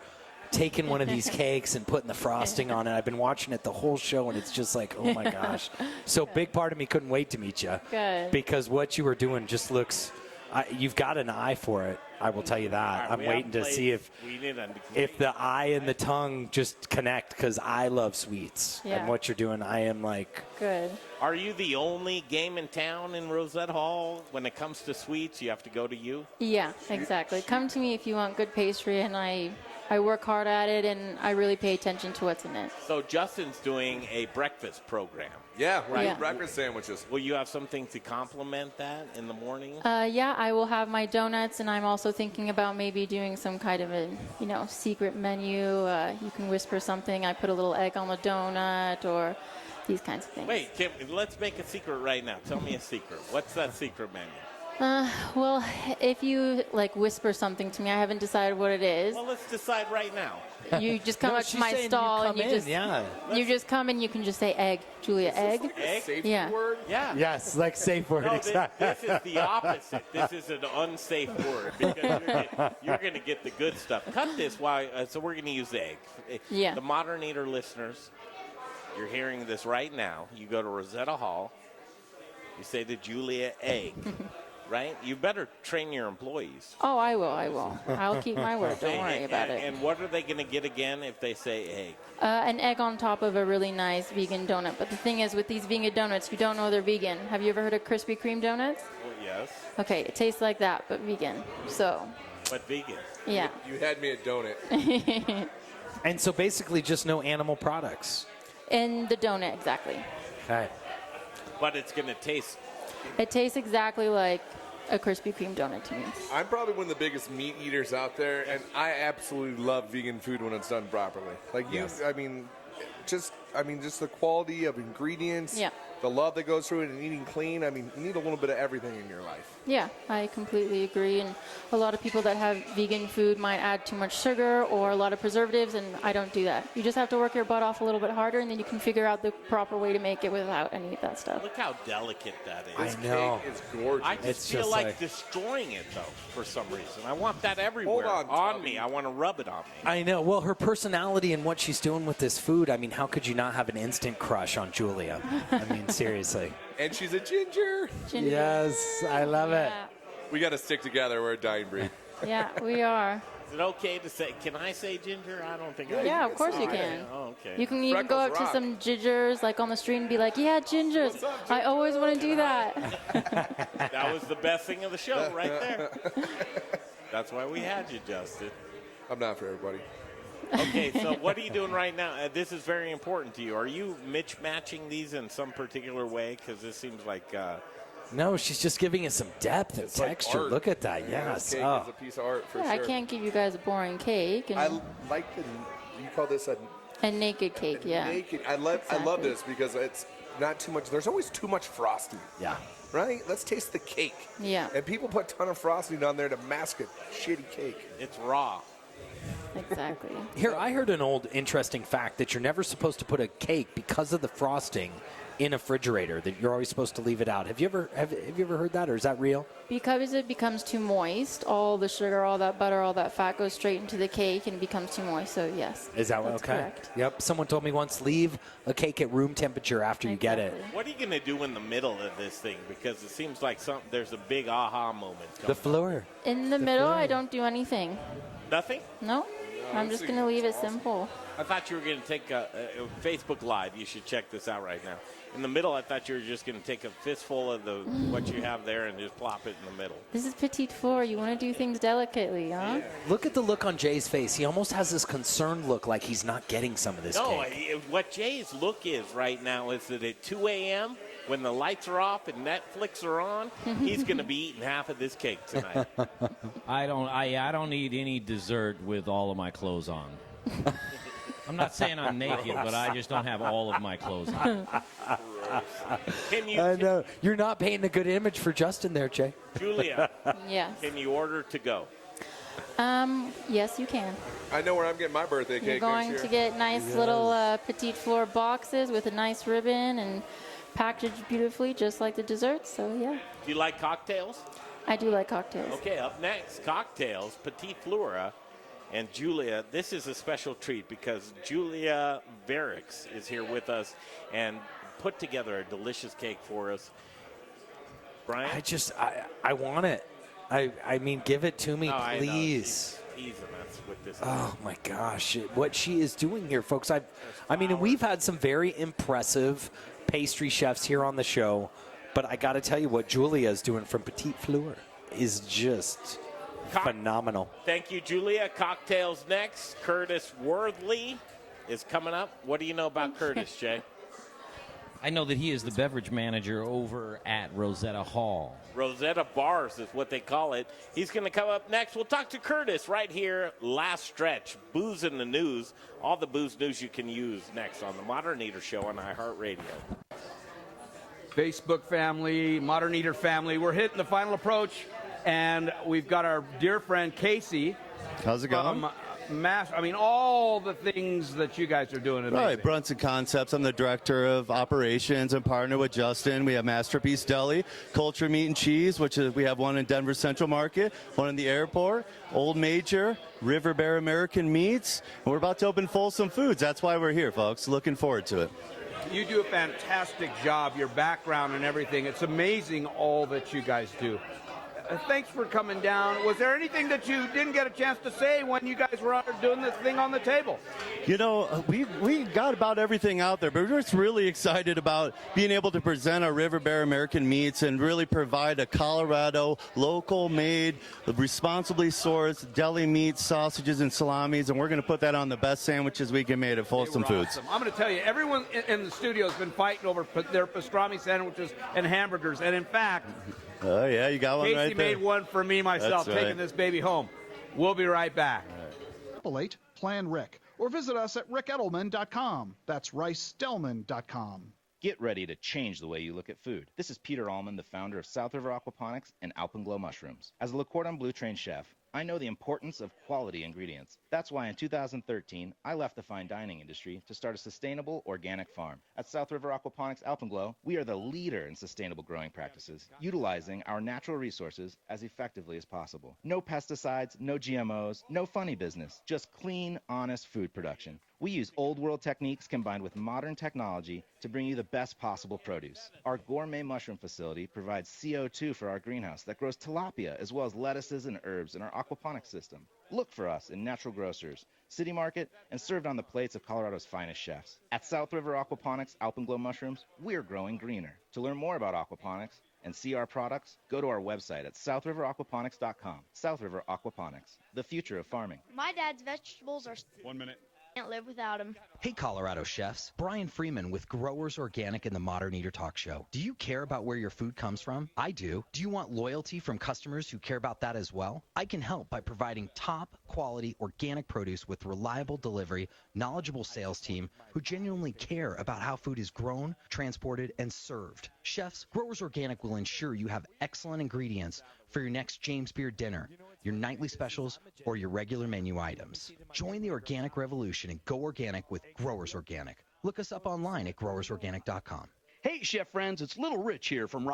taking one of these cakes and putting the frosting on it. I've been watching it the whole show, and it's just like, oh, my gosh. So big part of me couldn't wait to meet you. Good. Because what you were doing just looks you've got an eye for it. I will tell you that. I'm waiting to see if the eye and the tongue just connect because I love sweets. Yeah. And what you're doing, I am like. Good. Are you the only game in town in Rosetta Hall? When it comes to sweets, you have to go to you? Yeah, exactly. Come to me if you want good pastry, and I work hard at it, and I really pay attention to what's in it. So Justin's doing a breakfast program. Yeah, we're Yeah. doing breakfast sandwiches. Will you have something to complement that in the morning? Yeah, I will have my donuts, and I'm also thinking about maybe doing some kind of a, secret menu. You can whisper something. I put a little egg on the donut, or these kinds of things. Wait, Kim, let's make a secret right now. Tell me a secret. What's that secret menu? Well, if you whisper something to me, I haven't decided what it is. Well, let's decide right now. You just come up to my stall and you just come and you can just say egg, Julia, egg. Egg? Yeah. Word? Yeah. Yes, like safe word. No, this is the opposite. This is an unsafe word because you're going to get the good stuff. Cut this so we're going to use egg. Yeah. The Modern Eater listeners, you're hearing this right now. You go to Rosetta Hall. You say to Julia, egg. Right? You better train your employees. Oh, I will. I'll keep my word. Don't worry about it. And what are they going to get again if they say egg? An egg on top of a really nice vegan donut. But the thing is, with these vegan donuts, you don't know they're vegan. Have you ever heard of Krispy Kreme donuts? Well, yes. Okay, it tastes like that, but vegan. So. But vegan. Yeah. You had me at donut. And so basically just no animal products. In the donut, exactly. Okay. But it's going to taste. It tastes exactly like a Krispy Kreme donut to me. I'm probably one of the biggest meat eaters out there, and I absolutely love vegan food when it's done properly. Just the quality of ingredients, Yeah. the love that goes through it, and eating clean. I mean, you need a little bit of everything in your life. Yeah, I completely agree. And a lot of people that have vegan food might add too much sugar or a lot of preservatives, and I don't do that. You just have to work your butt off a little bit harder, and then you can figure out the proper way to make it without any of that stuff. Look how delicate that is. I know. It's gorgeous. I just feel like destroying it, though, for some reason. I want that everywhere. Hold on, me. I want to rub it on me. I know. Well, her personality and what she's doing with this food, I mean, how could you not have an instant crush on Julia? I mean, seriously. And she's a ginger. Yes, I love it. We got to stick together. We're a dying breed. Yeah, we are. Is it okay to say, can I say ginger? I don't think I Yeah, can. of course you can. Oh, okay. You can even go up to some gingers on the street and be like, yeah, gingers. I always want to do that. That was the best thing of the show right there. That's why we had you, Justin. I'm not for everybody. Okay, so what are you doing right now? This is very important to you. Are you matching these in some particular way? Because this seems like... No, she's just giving us some depth and texture. Like Look at that. Yes. This cake is a piece of art for Yeah, sure. I can't give you guys a boring cake. And I like you call this a naked cake, yeah. naked. I love this because it's not too much. There's always too much frosting. Yeah. Right? Let's taste the cake. Yeah. And people put a ton of frosting on there to mask a shitty cake. It's raw. Exactly. Here, I heard an old interesting fact that you're never supposed to put a cake because of the frosting in a refrigerator, that you're always supposed to leave it out. Have you ever heard that, or is that real? Because it becomes too moist, all the sugar, all that butter, all that fat goes straight into the cake and it becomes too moist. So yes. Is that that's okay? Correct. Yep. Someone told me once, leave a cake at room temperature after you get it. What are you going to do in the middle of this thing? Because it seems like there's a big aha moment coming. The floor. In the middle, I don't do anything. Nothing? No. I'm just going to leave it simple. I thought you were going to take a Facebook Live. You should check this out right now. In the middle, I thought you were just going to take a fistful of what you have there and just plop it in the middle. This is petite four. You want to do things delicately, huh? Look at the look on Jay's face. He almost has this concerned look like he's not getting some of this cake. What Jay's look is right now is that at 2 a.m., when the lights are off and Netflix are on, he's going to be eating half of this cake tonight. I don't need any dessert with all of my clothes on. I'm not saying I'm naked, but I just don't have all of my clothes on. I know. You're not painting a good image for Justin there, Jay. Julia, yes. Can you order to go? Yes, you can. I know where I'm getting my birthday You're cake going next to year. get nice little petite four boxes with a nice ribbon and packaged beautifully, just like the desserts. So, yeah. Do you like cocktails? I do like cocktails. Okay, up next, cocktails, Petite Flora. And Julia, this is a special treat because Julia Verix is here with us and put together a delicious cake for us. Brian? I want it. I mean, give it to me, please. He's teasing us with this. Oh, my gosh. What she is doing here, folks. I mean, we've had some very impressive pastry chefs here on the show, but I got to tell you what Julia is doing from Petite Fleur is just phenomenal. Thank you, Julia. Cocktails next. Curtis Worthley is coming up. What do you know about Curtis, Jay? I know that he is the beverage manager over at Rosetta Hall. Rosetta Bars is what they call it. He's going to come up next. We'll talk to Curtis right here. Last stretch. Booze in the news. All the booze news you can use next on the Modern Eater Show on iHeartRadio. Facebook family, Modern Eater family. We're hitting the final approach, and we've got our dear friend Casey. How's it going? All the things that you guys are doing. Amazing. Right, Brunson Concepts. I'm the director of operations and partner with Justin. We have Masterpiece Deli, Culture Meat and Cheese, which is we have one in Denver Central Market, one in the airport, Old Major, River Bear American Meats, and we're about to open Folsom Foods. That's why we're here, folks. Looking forward to it. You do a fantastic job, your background and everything. It's amazing all that you guys do. Thanks for coming down. Was there anything that you didn't get a chance to say when you guys were doing this thing on the table? You know, we got about everything out there, but we're just really excited about being able to present our River Bear American Meats and really provide a Colorado, local-made, responsibly sourced deli meats, sausages, and salamis, and we're going to put that on the best sandwiches we can make at Folsom Foods. Awesome. I'm going to tell you, everyone in the studio has been fighting over their pastrami sandwiches and hamburgers, and in fact, oh, yeah, you got one Casey right there. made one for me myself, That's right. taking this baby home. We'll be right back. 888-PLAN-RICK or visit us at rickedelman.com. That's ricedelman.com. Get ready to change the way you look at food. This is Peter Allman, the founder of South River Aquaponics and Alpenglow Mushrooms. As a Le Cordon Bleu trained chef, I know the importance of quality ingredients. That's why in 2013, I left the fine dining industry to start a sustainable organic farm. At South River Aquaponics Alpenglow, we are the leader in sustainable growing practices, utilizing our natural resources as effectively as possible. No pesticides, no GMOs, no funny business, just clean, honest food production. We use old world techniques combined with modern technology to bring you the best possible produce. Our gourmet mushroom facility provides CO2 for our greenhouse that grows tilapia as well as lettuces and herbs in our aquaponics system. Look for us in natural grocers, City Market, and served on the plates of Colorado's finest chefs. At South River Aquaponics Alpenglow Mushrooms, we're growing greener. To learn more about aquaponics and see our products, go to our website at southriveraquaponics.com. South River Aquaponics, the future of farming. My dad's vegetables are... 1 minute. Can't live without him. Hey, Colorado chefs. Brian Freeman with Growers Organic and the Modern Eater Talk Show. Do you care about where your food comes from? I do. Do you want loyalty from customers who care about that as well? I can help by providing top quality organic produce with reliable delivery, knowledgeable sales team who genuinely care about how food is grown, transported, and served. Chefs, Growers Organic will ensure you have excellent ingredients for your next James Beard dinner, your nightly specials, or your regular menu items. Join the organic revolution and go organic with Growers Organic. Look us up online at growersorganic.com. Hey, chef friends, it's Little Rich here from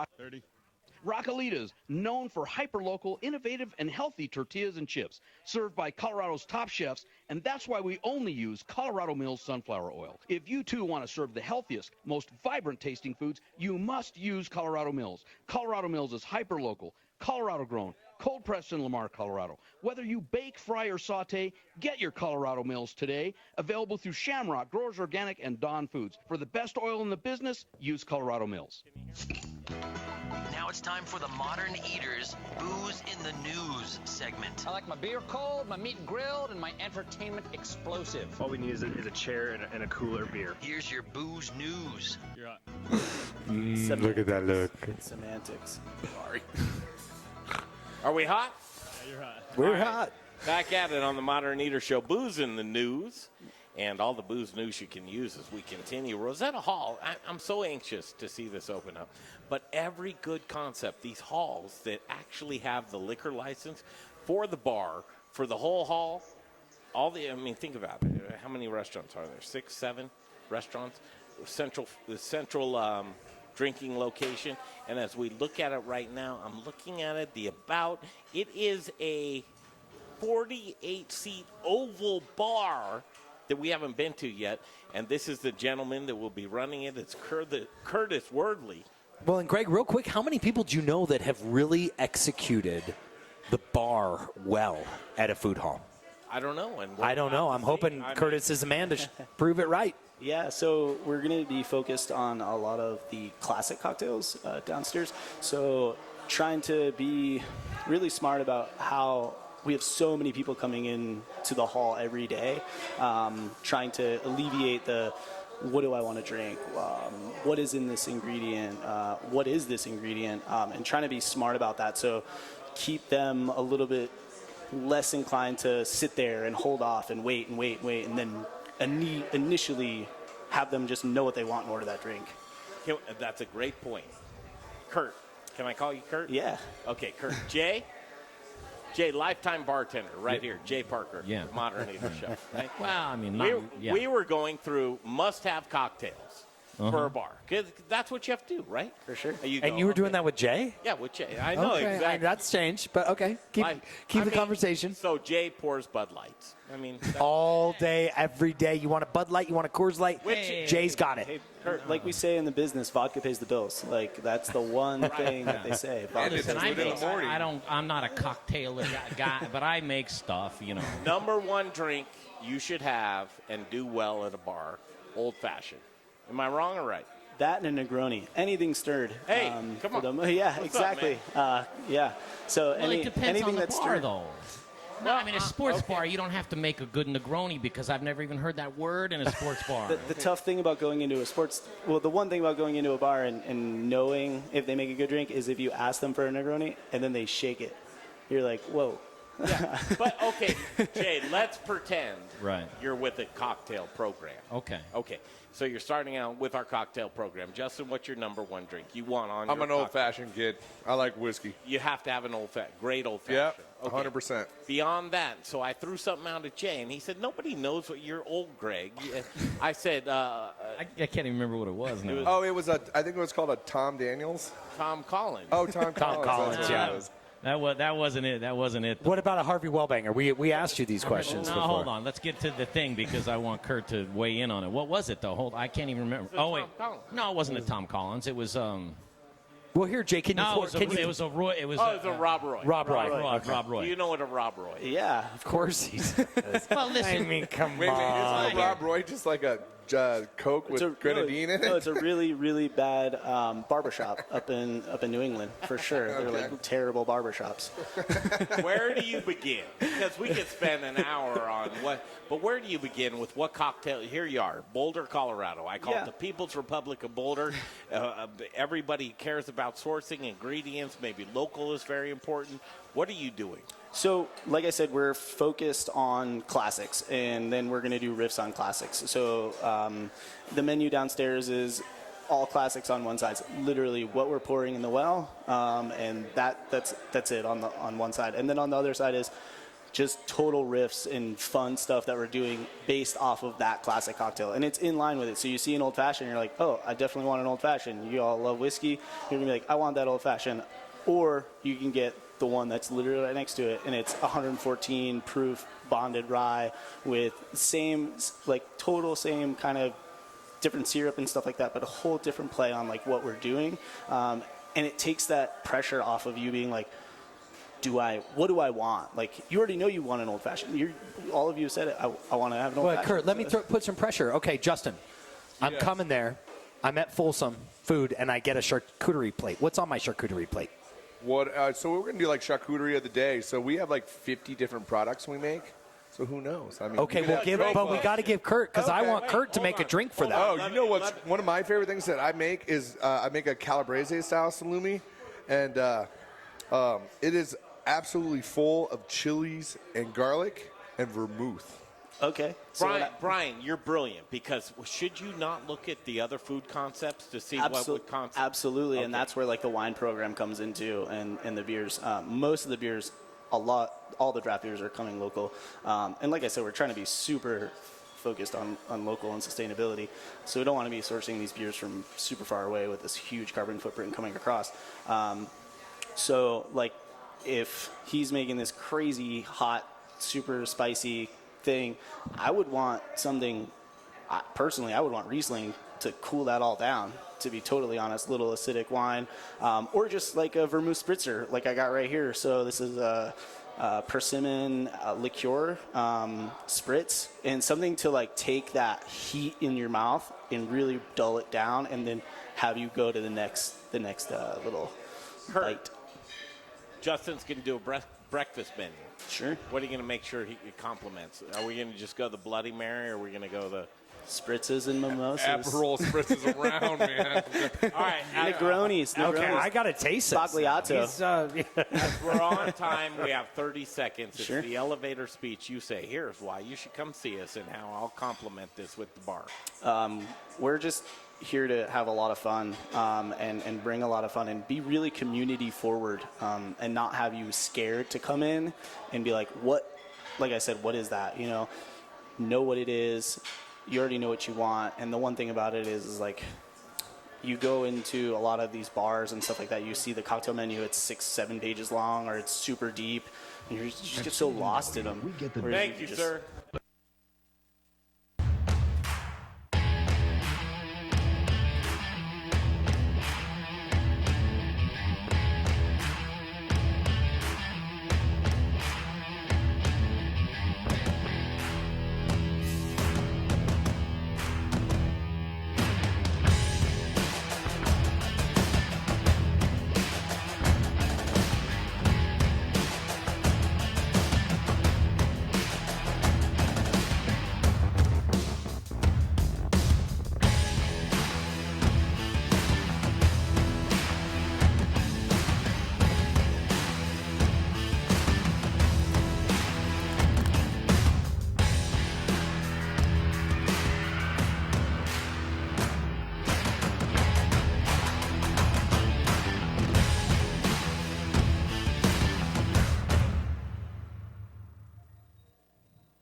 Rockalitas, known for hyperlocal, innovative, and healthy tortillas and chips, served by Colorado's top chefs, and that's why we only use Colorado Mills sunflower oil. If you too want to serve the healthiest, most vibrant tasting foods, you must use Colorado Mills. Colorado Mills is hyperlocal, Colorado grown, cold pressed in Lamar, Colorado. Whether you bake, fry, or saute, get your Colorado Mills today. Available through Shamrock, Growers Organic, and Don Foods. For the best oil in the business, use Colorado Mills. Now it's time for the Modern Eaters Booze in the News segment. I like my beer cold, my meat grilled, and my entertainment explosive. All we need is a chair and a cooler beer. Here's your booze news. Look at that look. Semantics. Sorry. Are we hot? Yeah, you're hot. We're All right. hot. Back at it on the Modern Eater Show. Booze in the news. And all the booze news you can use as we continue. Rosetta Hall, I'm so anxious to see this open up. But every good concept, these halls that actually have the liquor license for the bar, for the whole hall, think about it. How many restaurants are there? 6, 7 restaurants? The central drinking location. And as we look at it right now, I'm looking at it, it is a 48-seat oval bar that we haven't been to yet, and this is the gentleman that will be running it. It's Curtis Wordley. Well, and Greg, real quick, how many people do you know that have really executed the bar well at a food hall? I don't know. I don't know. I'm hoping Curtis is a man to prove it right. Yeah, so we're going to be focused on a lot of the classic cocktails downstairs. So trying to be really smart about how we have so many people coming in to the hall every day, trying to alleviate the what do I want to drink, what is in this ingredient, what is this ingredient, and trying to be smart about that. So keep them a little bit less inclined to sit there and hold off and wait, and then initially have them just know what they want and order that drink. That's a great point. Kurt, can I call you Kurt? Yeah. Okay, Kurt. Jay, lifetime bartender, right here. Jay Parker, Modern Eater Show. Right? Well, we were going through must-have cocktails for a bar. 'Cause that's what you have to do, right? For sure. And you were doing that with Jay? Yeah, with Jay. I know, okay. exactly. That's changed, but okay. Keep the conversation. So Jay pours Bud Lights. All day, every day. You want a Bud Light, you want a Coors Light, Jay's got it. Hey, Kurt, like we say in the business, vodka pays the bills. Like, that's the one thing that they say. Listen, I'm not a cocktail guy, but I make stuff, Number one drink you should have and do well at a bar, old-fashioned. Am I wrong or right? That and a Negroni. Anything stirred. Hey, come on. Yeah, What's exactly. Up, yeah. So it depends anything on the that's bar, stirred. though. No, a sports bar, you don't have to make a good Negroni because I've never even heard that word in a sports bar. The tough thing about going into the one thing about going into a bar and knowing if they make a good drink is if you ask them for a Negroni and then they shake it. You're like, whoa. Yeah, but okay, Jay, let's pretend right. You're with a cocktail program. Okay. So you're starting out with our cocktail program. Justin, what's your number one drink you want on I'm your an old-fashioned kid. I like whiskey. You have to have an great old-fashioned. Yep, 100%. Beyond that, so I threw something out at Jay, and he said, nobody knows what you're old, Greg. I said... I can't even remember what it was now. I think it was called a Tom Daniels. Tom Collins. Oh, Tom Collins, yeah. That wasn't it. What about a Harvey Wellbanger? We asked you these questions No, before. hold on. Let's get to the thing because I want Kurt to weigh in on it. What was it, though? I can't even remember. Oh, wait. No, it wasn't a Tom Collins. It was... Well, here, Jay, it was a Roy. It was a Rob Roy. Rob Roy. Rob Roy. You know what a Rob Roy is? Yeah, of course he does. Well, listen. I mean, come Wait, on. isn't Rob Roy just like a Coke with grenadine in it? No, it's a really, really bad barbershop up in New England, for sure. They're like terrible barbershops. Where do you begin? Because we could spend an hour on but where do you begin with what cocktail? Here you are, Boulder, Colorado. I call it the People's Republic of Boulder. Everybody cares about sourcing, ingredients, maybe local is very important. What are you doing? So, like I said, we're focused on classics, and then we're going to do riffs on classics. So the menu downstairs is all classics on one side. It's literally what we're pouring in the well, and that's it on one side. And then on the other side is just total riffs and fun stuff that we're doing based off of that classic cocktail. And it's in line with it. So you see an old-fashioned, you're like, oh, I definitely want an old-fashioned. You all love whiskey. You're going to be like, I want that old-fashioned. Or you can get the one that's literally right next to it, and it's 114 proof bonded rye with total same kind of different syrup and stuff like that, but a whole different play on like what we're doing. And it takes that pressure off of you being like, what do I want? Like, you already know you want an old fashioned. All of you said it. I want to have an old fashioned. Kurt, let me put some pressure. Okay, Justin, I'm coming there. I'm at Folsom Food, and I get a charcuterie plate. What's on my charcuterie plate? So we're going to do like charcuterie of the day. So we have like 50 different products we make. So who knows? I mean, okay, but we got to give Kurt, because I want Kurt to make a drink for that. Oh, you know what's one of my favorite things that I make is I make a calabrese style salumi, and it is absolutely full of chilies and garlic and vermouth. Okay. Brian, you're brilliant, because should you not look at the other food concepts to see what would concept? Absolutely, okay. And that's where like the wine program comes into, and the beers. Most of the beers, all the draft beers are coming local. And like I said, we're trying to be super focused on local and sustainability. So we don't want to be sourcing these beers from super far away with this huge carbon footprint coming across. So like, if he's making this crazy hot, super spicy thing, I would want something, personally, I would want Riesling to cool that all down, to be totally honest. Little acidic wine, or just like a vermouth spritzer like I got right here. So this is a persimmon liqueur spritz, and something to like take that heat in your mouth and really dull it down, and then have you go to the next little bite. Justin's going to do a breakfast menu. Sure. What are you going to make sure he compliments? Are we going to just go the Bloody Mary, or are we going to go the spritzes and mimosas? Aperol spritzes around, man. All right. Negronis. Okay, I got to taste it. Spagliato. As we're on time, we have 30 seconds. It's Sure. the elevator speech. You say, here's why you should come see us, and how I'll compliment this with the bar. We're just here to have a lot of fun, and bring a lot of fun, and be really community forward, and not have you scared to come in and be like, what, like I said, what is that? Know what it is. You already know what you want. And the one thing about it is like, you go into a lot of these bars and stuff like that, you see the cocktail menu, it's 6-7 pages long, or it's super deep, and you just get so lost in them. Thank you, sir.